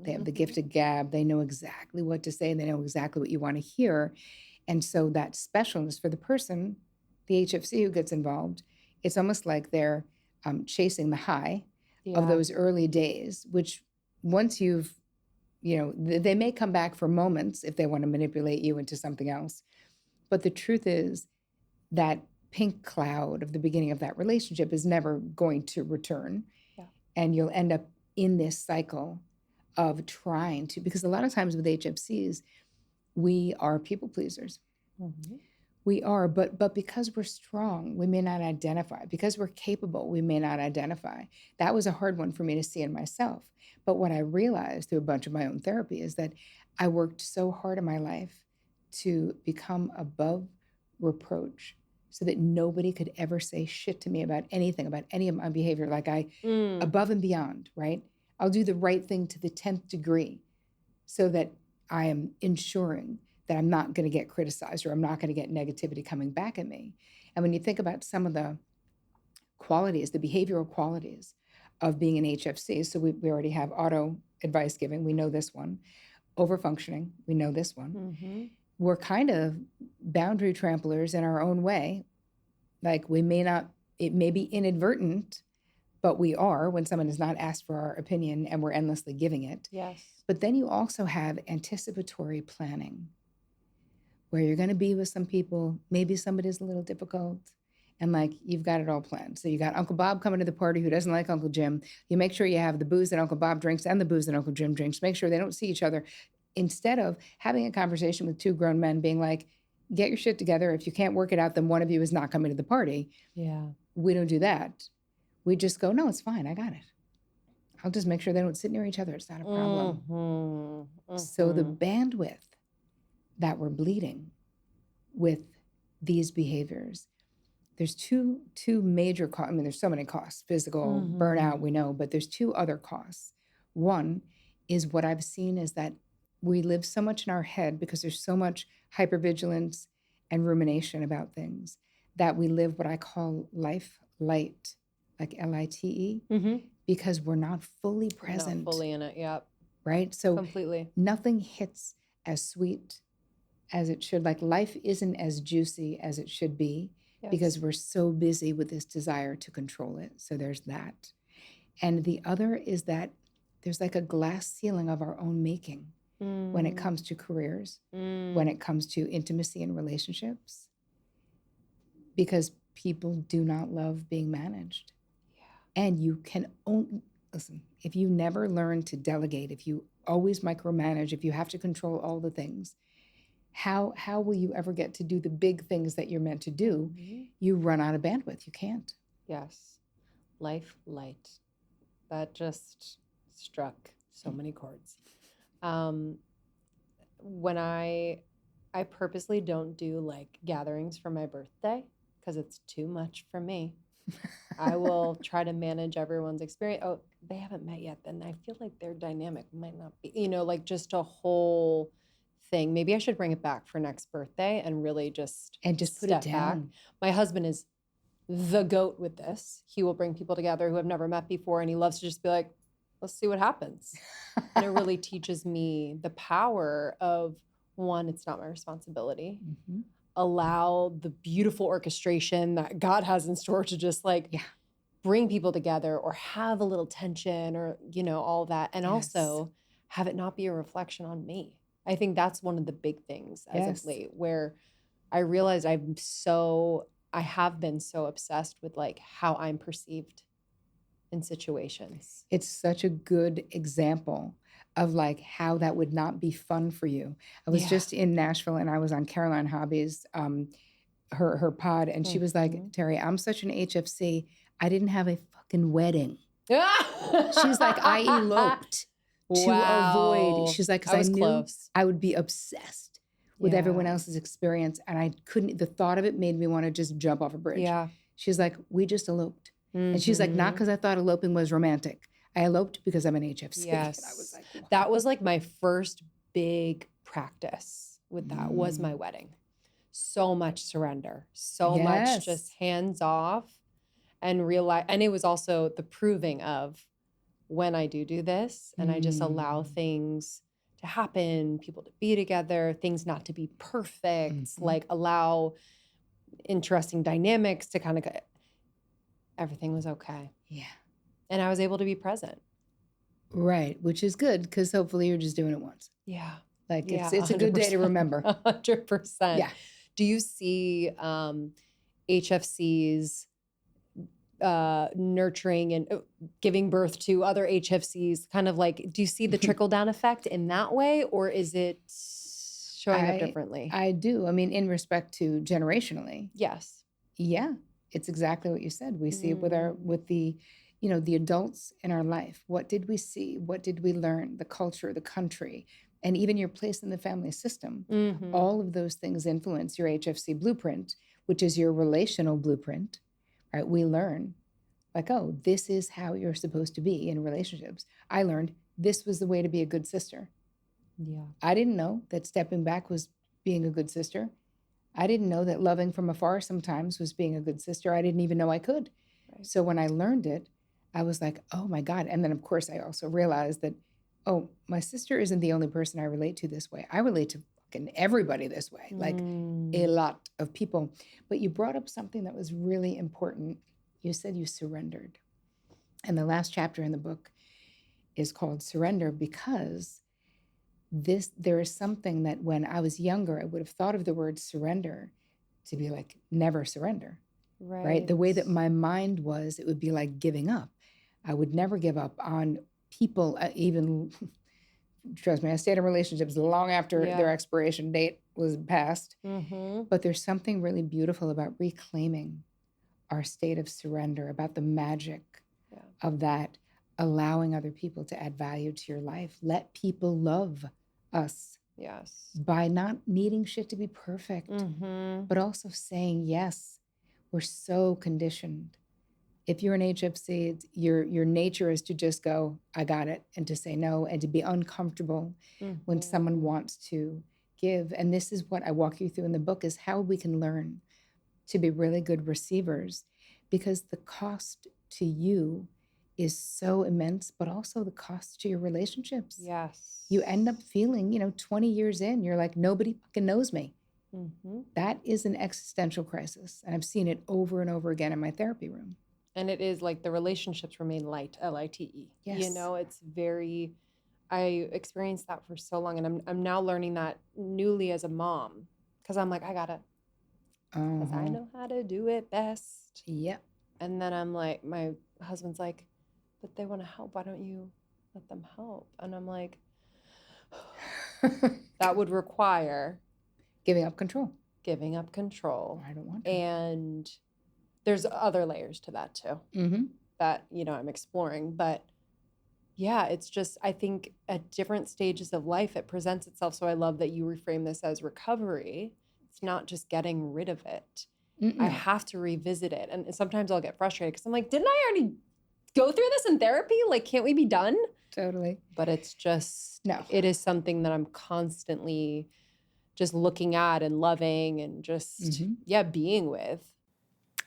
They have the gift of gab. They know exactly what to say. They know exactly what you want to hear. And so that specialness for the person, the HFC who gets involved, it's almost like they're chasing the high of those early days, which once you've, they may come back for moments if they want to manipulate you into something else. But the truth is that pink cloud of the beginning of that relationship is never going to return. Yeah. And you'll end up in this cycle of trying to, because a lot of times with HFCs, we are people pleasers. Mm-hmm. We are, but because we're strong, we may not identify. Because we're capable, we may not identify. That was a hard one for me to see in myself. But what I realized through a bunch of my own therapy is that I worked so hard in my life to become above reproach so that nobody could ever say shit to me about anything, about any of my behavior. Like above and beyond, right? I'll do the right thing to the 10th degree so that I am ensuring that I'm not going to get criticized or I'm not going to get negativity coming back at me. And when you think about some of the qualities, the behavioral qualities of being an HFC, so we already have auto advice giving, we know this one. Overfunctioning, we know this one. Mm-hmm. We're kind of boundary tramplers in our own way. Like it may be inadvertent, but we are when someone has not asked for our opinion and we're endlessly giving it. Yes. But then you also have anticipatory planning, where you're going to be with some people, maybe somebody's a little difficult, and like you've got it all planned. So you got Uncle Bob coming to the party who doesn't like Uncle Jim. You make sure you have the booze that Uncle Bob drinks and the booze that Uncle Jim drinks. Make sure they don't see each other. Instead of having a conversation with two grown men being like, get your shit together. If you can't work it out, then one of you is not coming to the party. Yeah. We don't do that. We just go, no, it's fine. I got it. I'll just make sure they don't sit near each other. It's not a problem. Mm-hmm. So the bandwidth that we're bleeding with these behaviors, there's two major costs. I mean, there's so many costs. Physical burnout, we know, but there's two other costs. One is what I've seen is that we live so much in our head because there's so much hypervigilance and rumination about things that we live what I call life light, like LITE, because we're not fully present. Not fully in it, yep. Right? So completely. Nothing hits as sweet as it should. Like life isn't as juicy as it should be because we're so busy with this desire to control it. So there's that. And the other is that there's like a glass ceiling of our own making when it comes to careers, when it comes to intimacy and relationships, because people do not love being managed. Yeah. And you can only, listen, if you never learn to delegate, if you always micromanage, if you have to control all the things, how will you ever get to do the big things that you're meant to do? Mm-hmm. You run out of bandwidth. You can't. Yes. Life light. That just struck so many chords. When I purposely don't do like gatherings for my birthday because it's too much for me. I will try to manage everyone's experience. Oh, they haven't met yet. Then I feel like their dynamic might not be, like just a whole thing. Maybe I should bring it back for next birthday and really just And just put it step back. down. My husband is the goat with this. He will bring people together who have never met before, and he loves to just be like, let's see what happens. And it really teaches me the power of, one, it's not my responsibility. Mm-hmm. Allow the beautiful orchestration that God has in store to just like bring people together or have a little tension or, all that. And also have it not be a reflection on me. I think that's one of the big things as of late, where I realized I have been so obsessed with like how I'm perceived in situations. It's such a good example of like how that would not be fun for you. I was just in Nashville and I was on Caroline Hobby's her pod, and she was like, Terri, I'm such an HFC. I didn't have a fucking wedding. She's like, I eloped to avoid. She's like, because I knew close. I would be obsessed with everyone else's experience, and I couldn't. The thought of it made me want to just jump off a bridge. Yeah. She's like, we just eloped. And she's like, not because I thought eloping was romantic. I eloped because I'm an HFC. Yes. And I was like, wow. That was like my first big practice with that was my wedding. So much surrender, so much just hands off and realize. And it was also the proving of when I do this and I just allow things to happen, people to be together, things not to be perfect, like allow interesting dynamics to kind of, everything was okay. Yeah. And I was able to be present. Right. Which is good because hopefully you're just doing it once. Yeah. Like it's a good day to remember. 100%. Yeah. Do you see HFCs nurturing and giving birth to other HFCs? Kind of like, do you see the trickle down effect in that way, or is it showing up differently? I do. I mean, in respect to generationally. Yes. Yeah. It's exactly what you said. We see it with the adults in our life. What did we see? What did we learn? The culture, the country, and even your place in the family system. All of those things influence your HFC blueprint, which is your relational blueprint, right? We learn like, oh, this is how you're supposed to be in relationships. I learned this was the way to be a good sister. Yeah. I didn't know that stepping back was being a good sister. I didn't know that loving from afar sometimes was being a good sister. I didn't even know I could. Right. So when I learned it, I was like, oh my God. And then of course I also realized that, oh, my sister isn't the only person I relate to this way. I relate to fucking everybody this way, like a lot of people. But you brought up something that was really important. You said you surrendered. And the last chapter in the book is called Surrender because there is something that when I was younger, I would have thought of the word surrender to be like, never surrender, right? The way that my mind was, it would be like giving up. I would never give up on people, even, trust me, I stayed in relationships long after their expiration date was passed. But there's something really beautiful about reclaiming our state of surrender, about the magic of that, allowing other people to add value to your life. Let people love us. Yes. By not needing shit to be perfect, but also saying yes. We're so conditioned. If you're an HFC, your nature is to just go, I got it, and to say no, and to be uncomfortable when someone wants to give. And this is what I walk you through in the book, is how we can learn to be really good receivers, because the cost to you is so immense, but also the cost to your relationships. Yes. You end up feeling, 20 years in, you're like, nobody fucking knows me. That is an existential crisis. And I've seen it over and over again in my therapy room. And it is like the relationships remain light, LITE. Yes. It's very, I experienced that for so long. And I'm now learning that newly as a mom, because I'm like, I got it. Because I know how to do it best. Yep. And then I'm like, my husband's like, but they want to help. Why don't you let them help? And I'm like, that would require giving up control. I don't want to. to. And there's other layers to that too that, I'm exploring. But yeah, it's just, I think at different stages of life, it presents itself. So I love that you reframe this as recovery. It's not just getting rid of it. I have to revisit it. And sometimes I'll get frustrated because I'm like, didn't I already go through this in therapy? Like, can't we be done? Totally. But it's just, no. It is something that I'm constantly just looking at and loving and just, Mm-hmm. yeah, being with.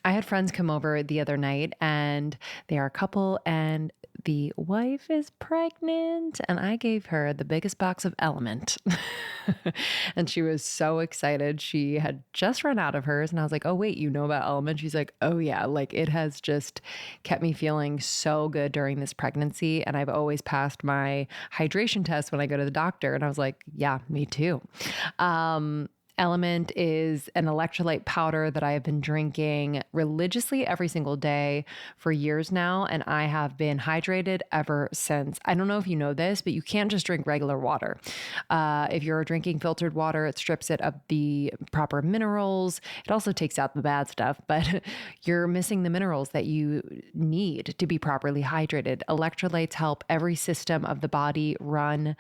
I had friends come over the other night and they are a couple and the wife is pregnant and I gave her the biggest box of Element. And she was so excited. She had just run out of hers and I was like, "Oh wait, you know about Element?" She's like, "Oh yeah, like it has just kept me feeling so good during this pregnancy and I've always passed my hydration test when I go to the doctor." And I was like, "Yeah, me too." Um Element is an electrolyte powder that I have been drinking religiously every single day for years now, and I have been hydrated ever since. I don't know if you know this, but you can't just drink regular water. If you're drinking filtered water, it strips it of the proper minerals. It also takes out the bad stuff, but you're missing the minerals that you need to be properly hydrated. Electrolytes help every system of the body run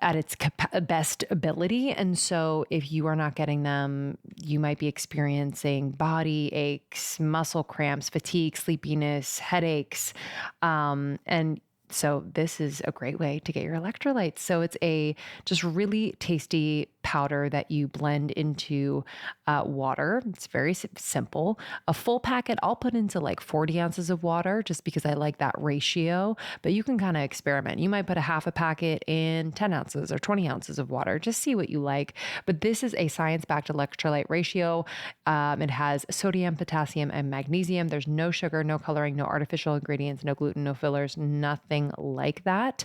at its best ability. And so if you are not getting them, you might be experiencing body aches, muscle cramps, fatigue, sleepiness, headaches. And so this is a great way to get your electrolytes. So it's a just really tasty powder that you blend into water. It's very simple. A full packet, I'll put into like 40 ounces of water just because I like that ratio, but you can kind of experiment. You might put a half a packet in 10 ounces or 20 ounces of water. Just see what you like. But this is a science-backed electrolyte ratio. It has sodium, potassium, and magnesium. There's no sugar, no coloring, no artificial ingredients, no gluten, no fillers, nothing like that.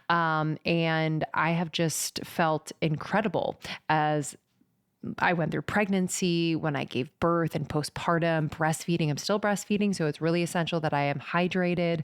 And I have just felt incredible as I went through pregnancy, when I gave birth and postpartum, breastfeeding. I'm still breastfeeding, so it's really essential that I am hydrated.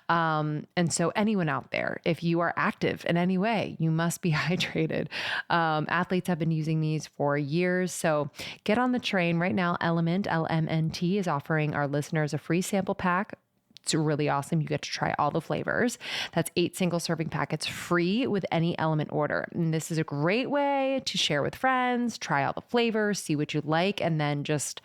And so anyone out there, if you are active in any way, you must be hydrated. Athletes have been using these for years. So get on the train right now. Element, LMNT, is offering our listeners a free sample pack. It's really awesome. You get to try all the flavors. That's 8 single serving packets free with any Element order. And this is a great way to share with friends, try all the flavors, see what you like, and then just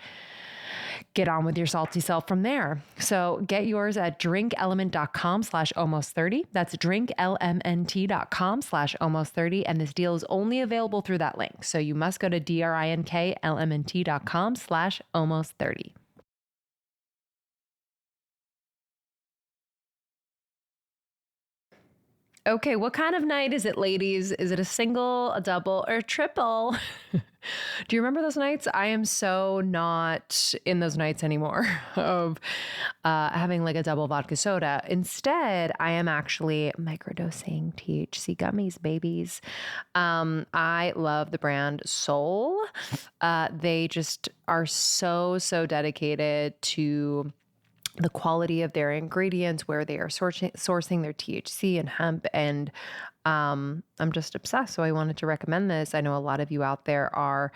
get on with your salty self from there. So get yours at drinkelement.com/almost30. That's drinklmnt.com/almost30. And this deal is only available through that link. So you must go to drinklmnt.com/almost30. Okay, what kind of night is it, ladies? Is it a single, a double, or a triple? Do you remember those nights? I am so not in those nights anymore of having like a double vodka soda. Instead, I am actually microdosing THC gummies, babies. I love the brand Soul. They just are so dedicated to the quality of their ingredients, where they are sourcing their THC and hemp. And I'm just obsessed. So I wanted to recommend this. I know a lot of you out there are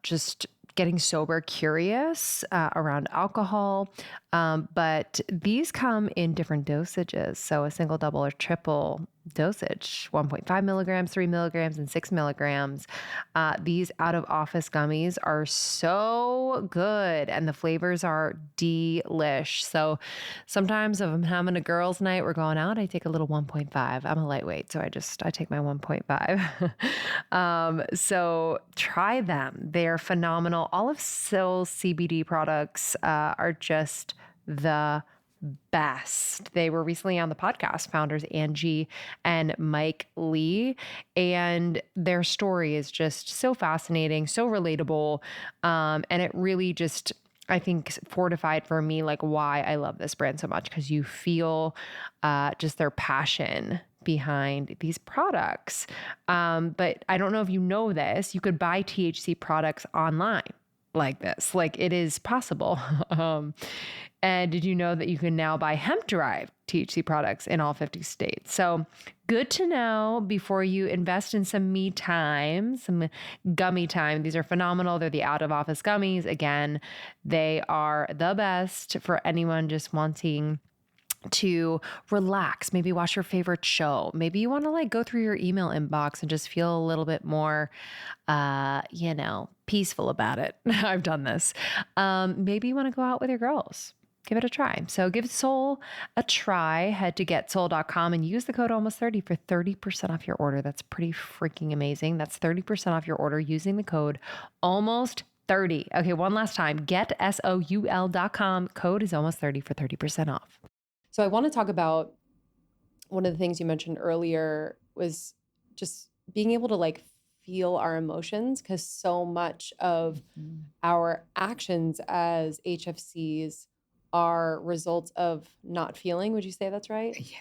just getting sober curious around alcohol. But these come in different dosages. So a single, double, or triple dosage, 1.5 milligrams, 3 milligrams, and 6 milligrams. These out of office gummies are so good and the flavors are delish. So sometimes if I'm having a girls' night, we're going out, I take a little 1.5. I'm a lightweight, so I take my 1.5. So try them. They're phenomenal. All of Soul's CBD products are just the best. They were recently on the podcast, founders Angie and Mike Lee, and their story is just so fascinating, so relatable, and it really just, I think, fortified for me like why I love this brand so much, because you feel just their passion behind these products. But I don't know if you know this, you could buy THC products online like this. Like, it is possible. And did you know that you can now buy hemp-derived THC products in all 50 states? So good to know before you invest in some me time, some gummy time. These are phenomenal. They're the out-of-office gummies. Again, they are the best for anyone just wanting to relax, maybe watch your favorite show. Maybe you want to like go through your email inbox and just feel a little bit more, peaceful about it. I've done this. Maybe you want to go out with your girls. give it a try. So give Soul a try. Head to getsoul.com and use the code almost30 for 30% off your order. That's pretty freaking amazing. That's 30% off your order using the code almost30. Okay, one last time. GetSOUL.com. Code is almost30 for 30% off. So I want to talk about one of the things you mentioned earlier was just being able to like feel our emotions, because so much of our actions as HFCs are results of not feeling. Would you say that's right? Yeah.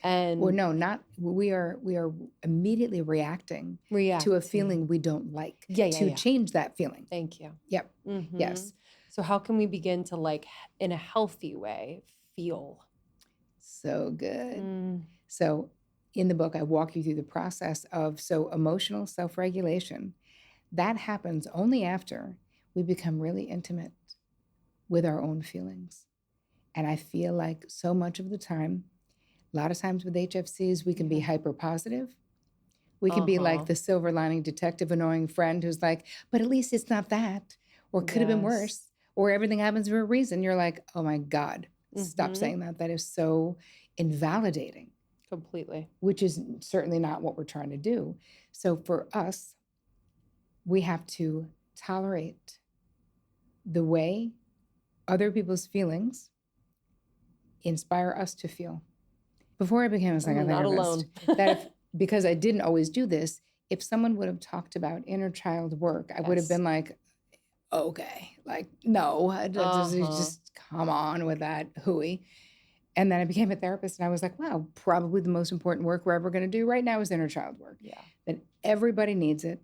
And Well, no, not we are immediately reacting to a feeling we don't like to change that feeling. Thank you. Yep. Mm-hmm. Yes. So how can we begin to like in a healthy way feel? So good. So in the book, I walk you through the process of emotional self-regulation. That happens only after we become really intimate with our own feelings. And I feel like so much of the time, a lot of times with HFCs, we can be hyper positive. We can be like the silver lining detective, annoying friend who's like, but at least it's not that, or could have been worse, or everything happens for a reason. You're like, oh my God, stop saying that. That is so invalidating. Completely. Which is certainly not what we're trying to do. So for us, we have to tolerate the way other people's feelings inspire us to feel. Before I became a psychotherapist, because I didn't always do this, if someone would have talked about inner child work, I would have been like, okay, like, no, just come on with that hooey. And then I became a therapist and I was like, wow, probably the most important work we're ever going to do right now is inner child work. Yeah. That everybody needs it.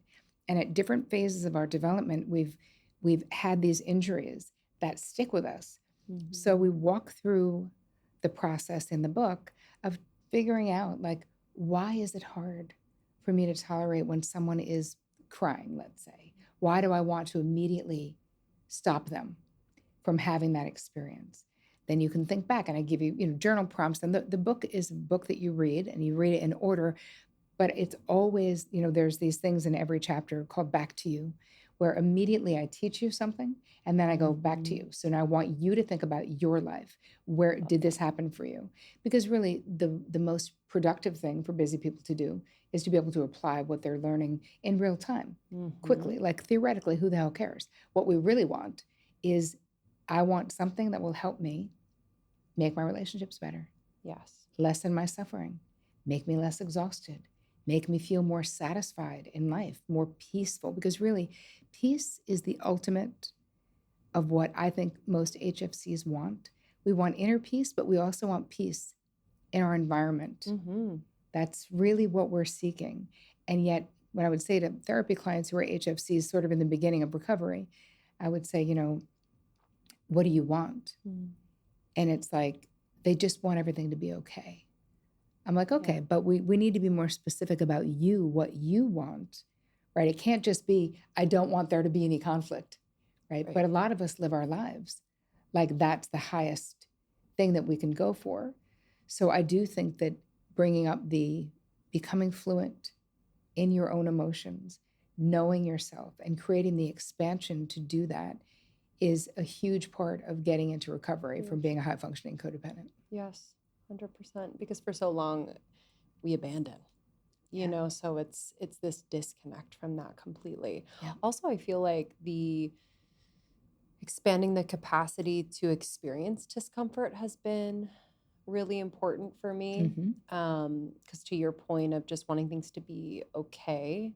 And at different phases of our development, we've had these injuries that stick with us. So we walk through the process in the book of figuring out, like, why is it hard for me to tolerate when someone is crying, let's say? Why do I want to immediately stop them from having that experience? Then you can think back, and I give you, journal prompts. And the book is a book that you read, and you read it in order. But it's always, there's these things in every chapter called Back to You, where immediately I teach you something, and then I go back to you. So now I want you to think about your life. Where did this happen for you? Because really, the most productive thing for busy people to do is to be able to apply what they're learning in real time, quickly. Like theoretically, who the hell cares? What we really want is, I want something that will help me make my relationships better. Yes. Lessen my suffering, make me less exhausted, make me feel more satisfied in life, more peaceful. Because really, peace is the ultimate of what I think most HFCs want. We want inner peace, but we also want peace in our environment. That's really what we're seeking. And yet, when I would say to therapy clients who are HFCs sort of in the beginning of recovery, I would say, what do you want? And it's like, they just want everything to be okay. I'm like, okay, but we need to be more specific about you, what you want, right? It can't just be, I don't want there to be any conflict, right? But a lot of us live our lives like that's the highest thing that we can go for. So I do think that bringing up the becoming fluent in your own emotions, knowing yourself, and creating the expansion to do that is a huge part of getting into recovery from being a high-functioning codependent. Yes, 100%. Because for so long, we abandon, so it's this disconnect from that completely. Yeah. Also, I feel like the expanding the capacity to experience discomfort has been really important for me. Because to your point of just wanting things to be okay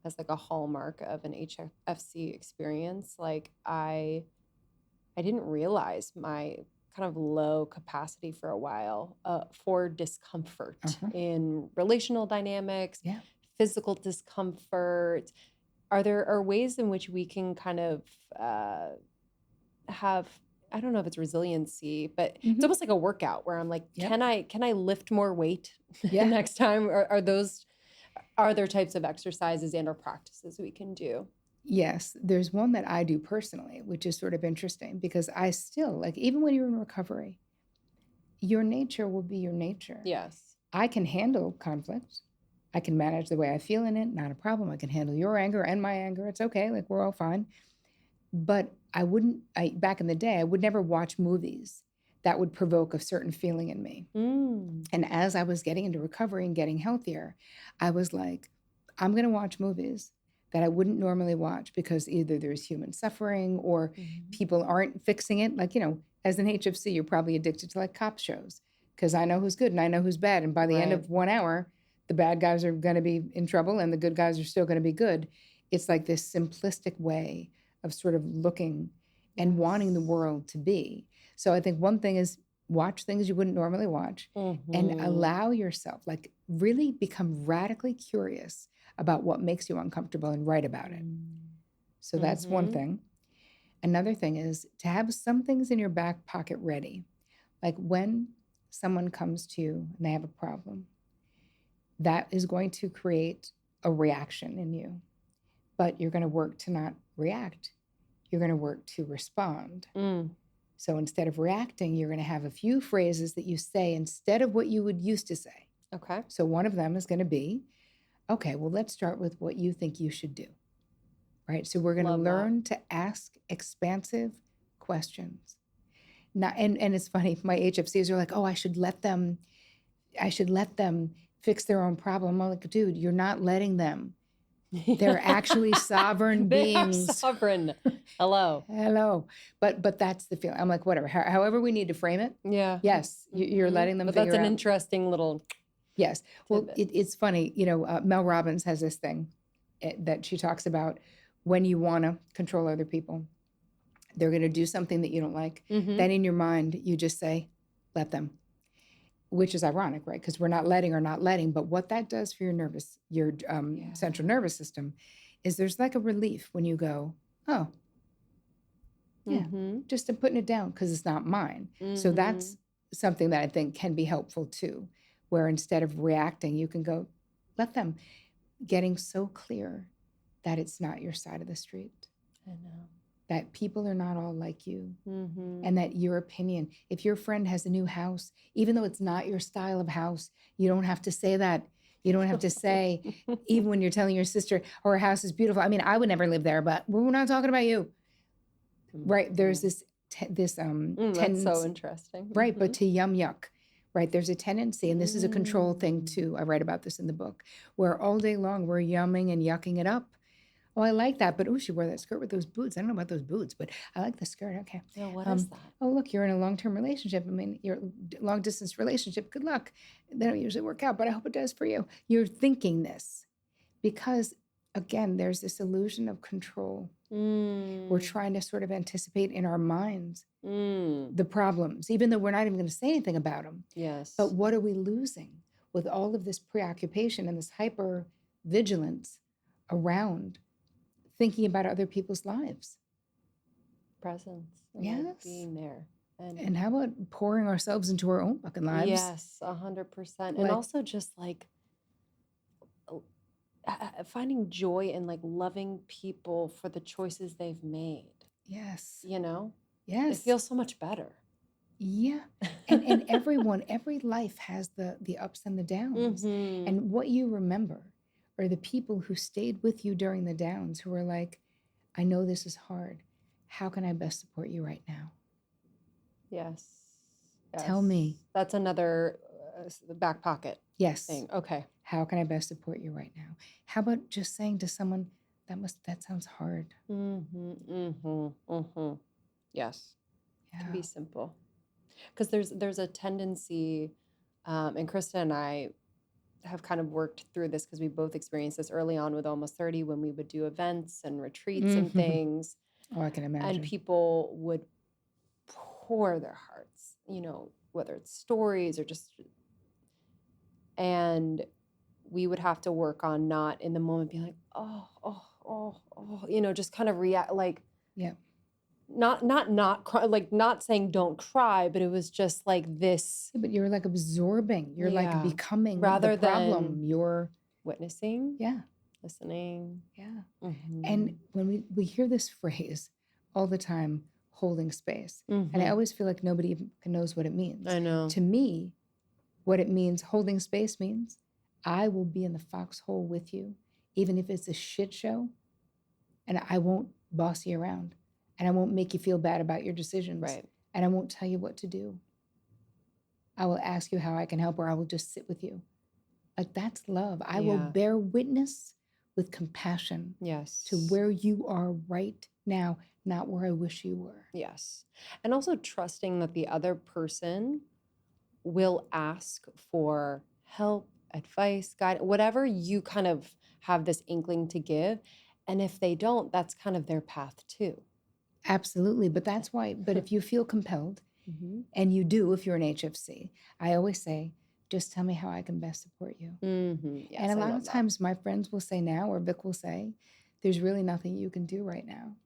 as like a hallmark of an HFC experience, like I didn't realize my kind of low capacity for a while for discomfort in relational dynamics, physical discomfort. Are there ways in which we can kind of have, I don't know if it's resiliency, but it's almost like a workout where I'm like, can I lift more weight next time? Or are there types of exercises and or practices we can do? Yes, there's one that I do personally, which is sort of interesting because I still, like, even when you're in recovery, your nature will be your nature. Yes. I can handle conflict. I can manage the way I feel in it, not a problem. I can handle your anger and my anger. It's okay, we're all fine. But back in the day, I would never watch movies that would provoke a certain feeling in me. Mm. And as I was getting into recovery and getting healthier, I was like, I'm going to watch movies that I wouldn't normally watch because either there's human suffering or people aren't fixing it. Like, as an HFC, you're probably addicted to like cop shows because I know who's good and I know who's bad. And by the end of 1 hour, the bad guys are going to be in trouble and the good guys are still going to be good. It's like this simplistic way of sort of looking and wanting the world to be. So I think one thing is watch things you wouldn't normally watch and allow yourself, like really become radically curious about what makes you uncomfortable and write about it. So that's one thing. Another thing is to have some things in your back pocket ready. Like when someone comes to you and they have a problem, that is going to create a reaction in you. But you're going to work to not react. You're going to work to respond. So instead of reacting, you're going to have a few phrases that you say instead of what you would used to say. Okay. So one of them is going to be, okay, well, let's start with what you think you should do. Right? So we're going to learn to ask expansive questions. Now, and it's funny, my HFCs are like, oh, I should let them fix their own problem. I'm like, dude, you're not letting them. They're actually sovereign beings. They are sovereign. Hello. Hello. But that's the feeling. I'm like, whatever. However we need to frame it. Yeah. Yes, you're letting them But figure that's an out. interesting little. Yes. Well, it's funny. Mel Robbins has this thing that she talks about when you want to control other people. They're going to do something that you don't like. Then in your mind, you just say, let them. Which is ironic, right? Because we're not letting or not letting. But what that does for your central nervous system is there's like a relief when you go, oh, yeah, just I'm putting it down because it's not mine. So that's something that I think can be helpful too, where instead of reacting, you can go, let them, getting so clear that it's not your side of the street. I know. That people are not all like you, and that your opinion, if your friend has a new house, even though it's not your style of house, you don't have to say that. You don't have to say, even when you're telling your sister, oh, her house is beautiful. I mean, I would never live there, but we're not talking about you. Right? There's this that's so interesting. Right, but to yum yuck. Right, there's a tendency, and this is a control thing too. I write about this in the book, where all day long we're yumming and yucking it up. Oh, I like that, but she wore that skirt with those boots. I don't know about those boots, but I like the skirt. Okay. Yeah, what is that? Oh, look, you're in a long-term relationship. I mean, your long-distance relationship. Good luck. They don't usually work out, but I hope it does for you. You're thinking this because, again, there's this illusion of control. We're trying to sort of anticipate in our minds the problems, even though we're not even going to say anything about them. Yes. But what are we losing with all of this preoccupation and this hyper vigilance around thinking about other people's lives? Presence. Yes. Like being there. And how about pouring ourselves into our own fucking lives? Yes, 100%. And also just like finding joy in like loving people for the choices they've made. Yes. Yes. It feels so much better. Yeah. And every life has the ups and the downs. And what you remember are the people who stayed with you during the downs, who are like, I know this is hard. How can I best support you right now? Yes. Tell me. That's another back pocket thing. Okay. How can I best support you right now? How about just saying to someone, that sounds hard. Yes. It can be simple. Because there's a tendency, and Krista and I have kind of worked through this because we both experienced this early on with Almost 30 when we would do events and retreats and things. Oh, I can imagine. And people would pour their hearts, whether it's stories or just, and we would have to work on not in the moment being like, just kind of react like, not cry, like not saying don't cry, but it was just like this. Yeah, but you're like absorbing. You're like becoming rather the problem. Than you're witnessing. Yeah. Listening. Yeah. And when we hear this phrase all the time, holding space, and I always feel like nobody even knows what it means. I know. To me, what it means, holding space means I will be in the foxhole with you, even if it's a shit show, and I won't boss you around. And I won't make you feel bad about your decisions. Right. And I won't tell you what to do. I will ask you how I can help, or I will just sit with you. Like, that's love. I will Yeah. bear witness with compassion Yes. to where you are right now, not where I wish you were. Yes. And also trusting that the other person will ask for help, advice, guide, whatever you kind of have this inkling to give. And if they don't, that's kind of their path too. Absolutely. But that's why, but if you feel compelled, and you do if you're an HFC, I always say, just tell me how I can best support you. Yes, And a I lot love of that. times my friends will say now, or Vic will say, there's really nothing you can do right now.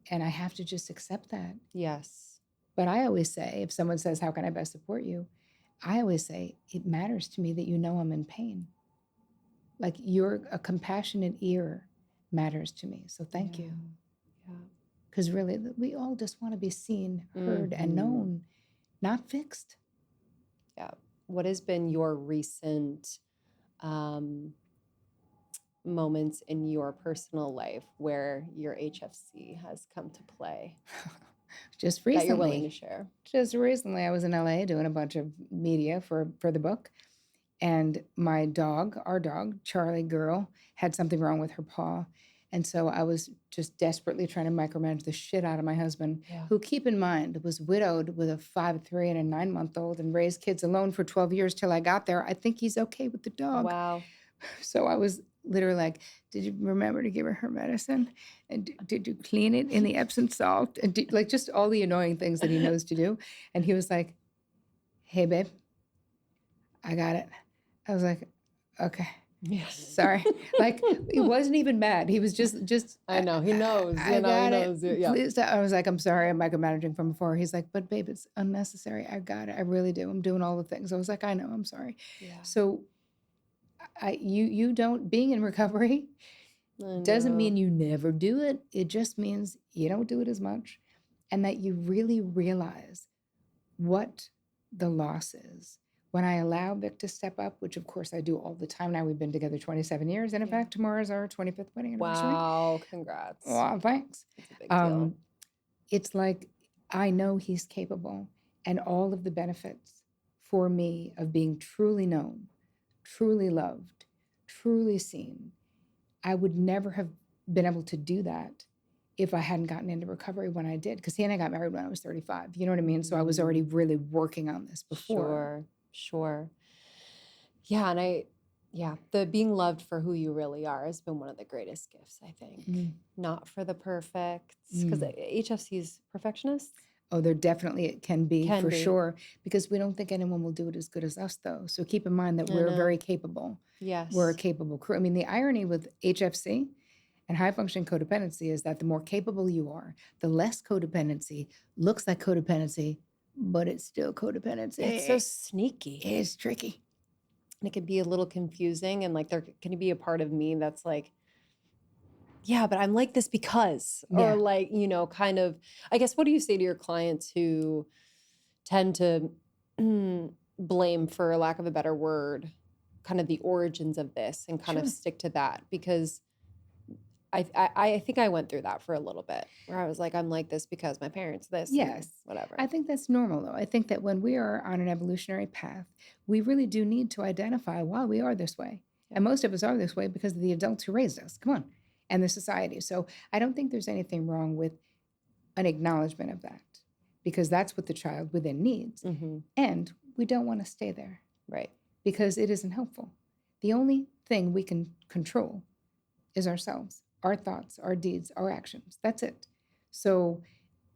And I have to just accept that. Yes. But I always say, if someone says, how can I best support you? I always say, it matters to me that you know I'm in pain. Like, a compassionate ear matters to me. So thank you. Yeah. Because really, we all just want to be seen, heard, and known, not fixed. Yeah. What has been your recent moments in your personal life where your HFC has come to play Just that you're willing recently, to share? just recently, I was in LA doing a bunch of media for the book. And my dog, our dog, Charlie girl, had something wrong with her paw. And so I was just desperately trying to micromanage the shit out of my husband, who, keep in mind, was widowed with a 5, 3, and a 9-month-old and raised kids alone for 12 years till I got there. I think he's okay with the dog. Wow. So I was literally like, did you remember to give her medicine? And did you clean it in the Epsom salt? And like, just all the annoying things that he knows to do. And he was like, hey, babe, I got it. I was like, okay. Yes. Sorry. Like, he wasn't even mad. He was just I know. He knows. I he got knows. it. Yeah. Please. I was like, I'm sorry, I'm micromanaging from before. He's like, but babe, it's unnecessary. I got it. I really do. I'm doing all the things. I was like, I know, I'm sorry. Yeah. So you don't, being in recovery doesn't mean you never do it. It just means you don't do it as much, and that you really realize what the loss is. When I allow Vic to step up, which of course I do all the time now, we've been together 27 years. And in fact, tomorrow is our 25th wedding anniversary. Wow, congrats. Wow, thanks. It's a big deal. It's like, I know he's capable, and all of the benefits for me of being truly known, truly loved, truly seen. I would never have been able to do that if I hadn't gotten into recovery when I did, because he and I got married when I was 35. You know what I mean? So I was already really working on this before. Sure. Yeah, and the being loved for who you really are has been one of the greatest gifts, I think. Not for the perfect, because HFC's perfectionists. Oh, there definitely can be, Can for be. sure, because we don't think anyone will do it as good as us, though. So keep in mind that I we're know. very capable. Yes. We're a capable crew. I mean, the irony with HFC and high functioning codependency is that the more capable you are, the less codependency looks like codependency, but it's still codependency. It's so sneaky. It's tricky. And it can be a little confusing, and like there can be a part of me that's like, yeah, but I'm like this because, or like, kind of, I guess, what do you say to your clients who tend to blame, for lack of a better word, kind of the origins of this and kind of stick to that? Because I think I went through that for a little bit, where I was like, I'm like this because my parents this, Yes, whatever. I think that's normal, though. I think that when we are on an evolutionary path, we really do need to identify why we are this way. And most of us are this way because of the adults who raised us. Come on. And the society. So I don't think there's anything wrong with an acknowledgement of that, because that's what the child within needs. And we don't want to stay there. Right. Because it isn't helpful. The only thing we can control is ourselves, our thoughts, our deeds, our actions. That's it. So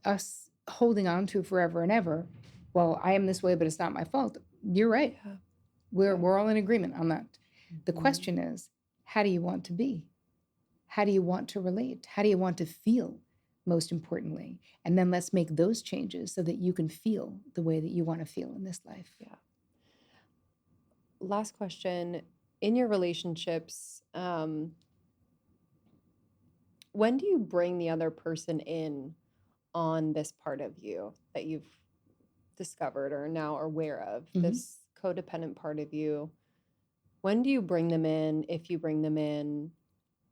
us holding on to forever and ever, well, I am this way, but it's not my fault. You're right. Yeah. We're all in agreement on that. The question is, how do you want to be? How do you want to relate? How do you want to feel, most importantly? And then let's make those changes so that you can feel the way that you want to feel in this life. Yeah. Last question. In your relationships, when do you bring the other person in on this part of you that you've discovered or now are aware of, this codependent part of you? When do you bring them in, if you bring them in?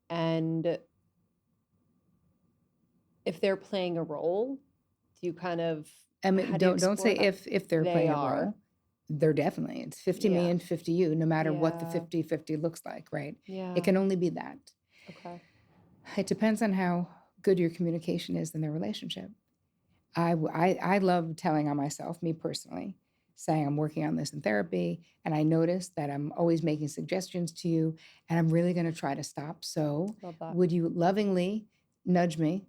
And if they're playing a role, do you kind of, I mean, don't say that? if they're playing a role. They're definitely, it's 50 me Yeah. and 50 you, no matter what the Yeah. 50-50 looks like, right? Yeah. It can only be that. Okay. It depends on how good your communication is in the relationship. I love telling on myself, me personally, saying I'm working on this in therapy, and I notice that I'm always making suggestions to you, and I'm really going to try to stop. So, Love that. would you lovingly nudge me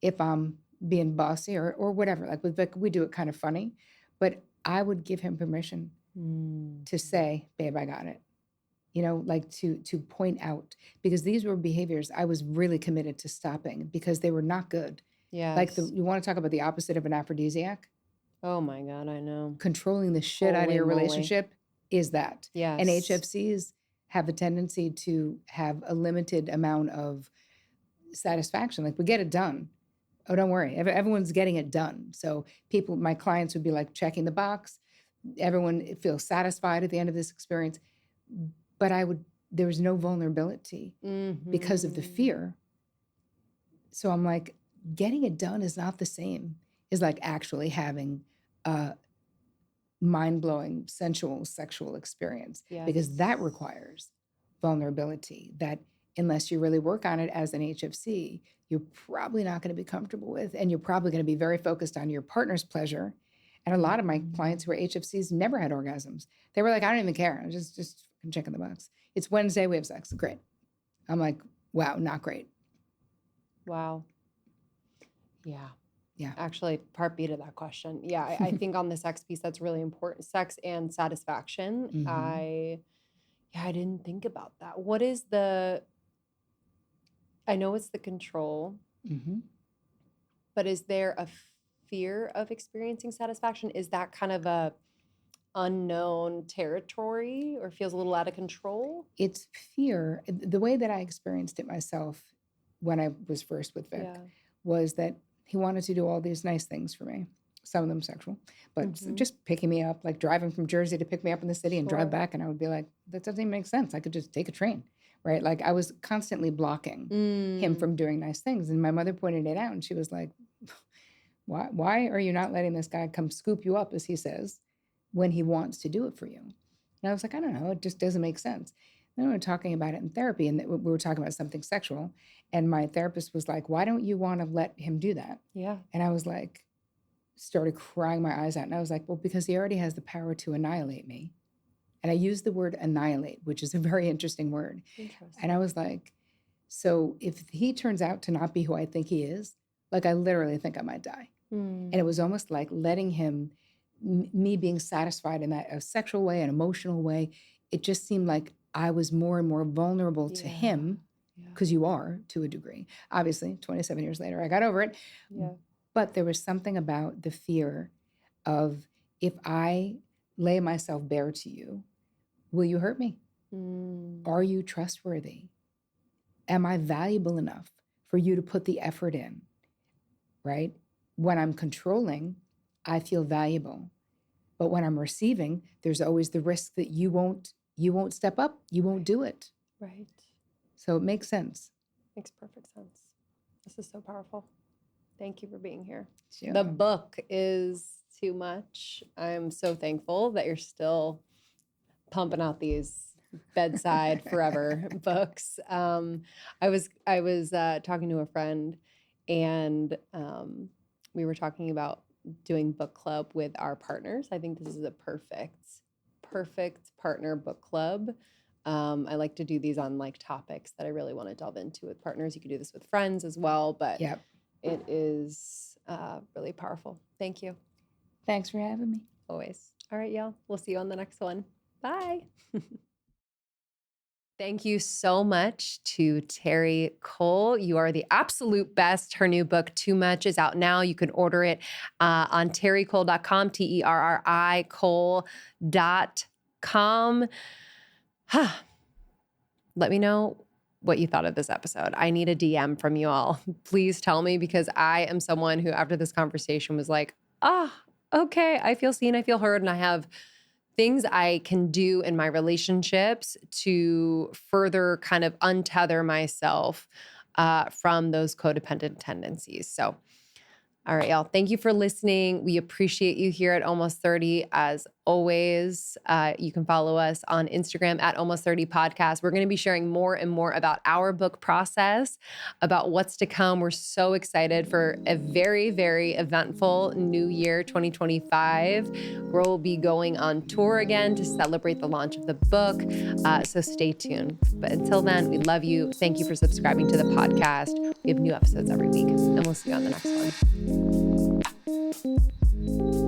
if I'm being bossy or whatever? Like with Vic, we do it kind of funny, but I would give him permission to say, "Babe, I got it." Like to point out, because these were behaviors I was really committed to stopping because they were not good. Like Yes. you want to talk about the opposite of an aphrodisiac? Oh my God, I know. Controlling the shit out of Holy your moly. relationship is that. And Yes. HFCs have a tendency to have a limited amount of satisfaction. Like we get it done. Oh, don't worry. Everyone's getting it done. So my clients would be like checking the box. Everyone feels satisfied at the end of this experience. But there was no vulnerability because of the fear. So I'm like, getting it done is not the same as like actually having a mind-blowing, sensual, sexual experience, because that Yes. requires vulnerability that unless you really work on it as an HFC, you're probably not going to be comfortable with. And you're probably going to be very focused on your partner's pleasure. And a lot of my clients who are HFCs never had orgasms. They were like, I don't even care. I'm just fucking checking the box. It's Wednesday, we have sex. Great. I'm like, wow, not great. Wow. Yeah. Yeah. Actually, part B to that question. Yeah, I think on the sex piece, that's really important. Sex and satisfaction. Mhm. I didn't think about that. I know it's the control, Mhm. but is there a fear of experiencing satisfaction? Is that kind of a unknown territory or feels a little out of control? It's fear. The way that I experienced it myself when I was first with Vic Yeah. was that he wanted to do all these nice things for me, some of them sexual, but Mhm. just picking me up, like driving from Jersey to pick me up in the city and drive Sure. back. And I would be like, that doesn't even make sense. I could just take a train, right? Like I was constantly blocking him Mm. from doing nice things. And my mother pointed it out and she was like, why are you not letting this guy come scoop you up, as he says, when he wants to do it for you? And I was like, I don't know. It just doesn't make sense. Then we were talking about it in therapy, and we were talking about something sexual. And my therapist was like, why don't you want to let him do that? Yeah. And I was like, started crying my eyes out. And I was like, well, because he already has the power to annihilate me. And I used the word annihilate, which is a very interesting word. Interesting. And I was like, so if he turns out to not be who I think he is, like I literally think I might die. And it was almost like letting him, me being satisfied in that a sexual way, an emotional way. It just seemed like I was more and more vulnerable to him, Yeah. because you are to a degree. Obviously, 27 years later, I got over it. Yeah. But there was something about the fear of, if I lay myself bare to you, will you hurt me? Mm. Are you trustworthy? Am I valuable enough for you to put the effort in? Right? When I'm controlling, I feel valuable. But when I'm receiving, there's always the risk that you won't step up, you won't do it. Right. So it makes sense. Makes perfect sense. This is so powerful. Thank you for being here. Sure. The book is too much. I'm so thankful that you're still pumping out these bedside forever books. I was talking to a friend, and we were talking about doing book club with our partners. I think this is a perfect partner book club. I like to do these on like topics that I really want to delve into with partners. You could do this with friends as well, but Yep. it is really powerful. Thank you. Thanks for having me. Always. All right, y'all. We'll see you on the next one. Bye. Thank you so much to Terri Cole. You are the absolute best. Her new book, Too Much, is out now. You can order it on terricole.com, Terri Cole.com. Let me know what you thought of this episode. I need a DM from you all. Please tell me, because I am someone who, after this conversation, was like, okay, I feel seen, I feel heard, and I have things I can do in my relationships to further kind of untether myself from those codependent tendencies. So, all right, y'all. Thank you for listening. We appreciate you here at Almost 30 as always, you can follow us on Instagram at Almost 30 Podcast. We're going to be sharing more and more about our book process, about what's to come. We're so excited for a very, very eventful new year, 2025. We'll be going on tour again to celebrate the launch of the book. So stay tuned. But until then, we love you. Thank you for subscribing to the podcast. We have new episodes every week, and we'll see you on the next one.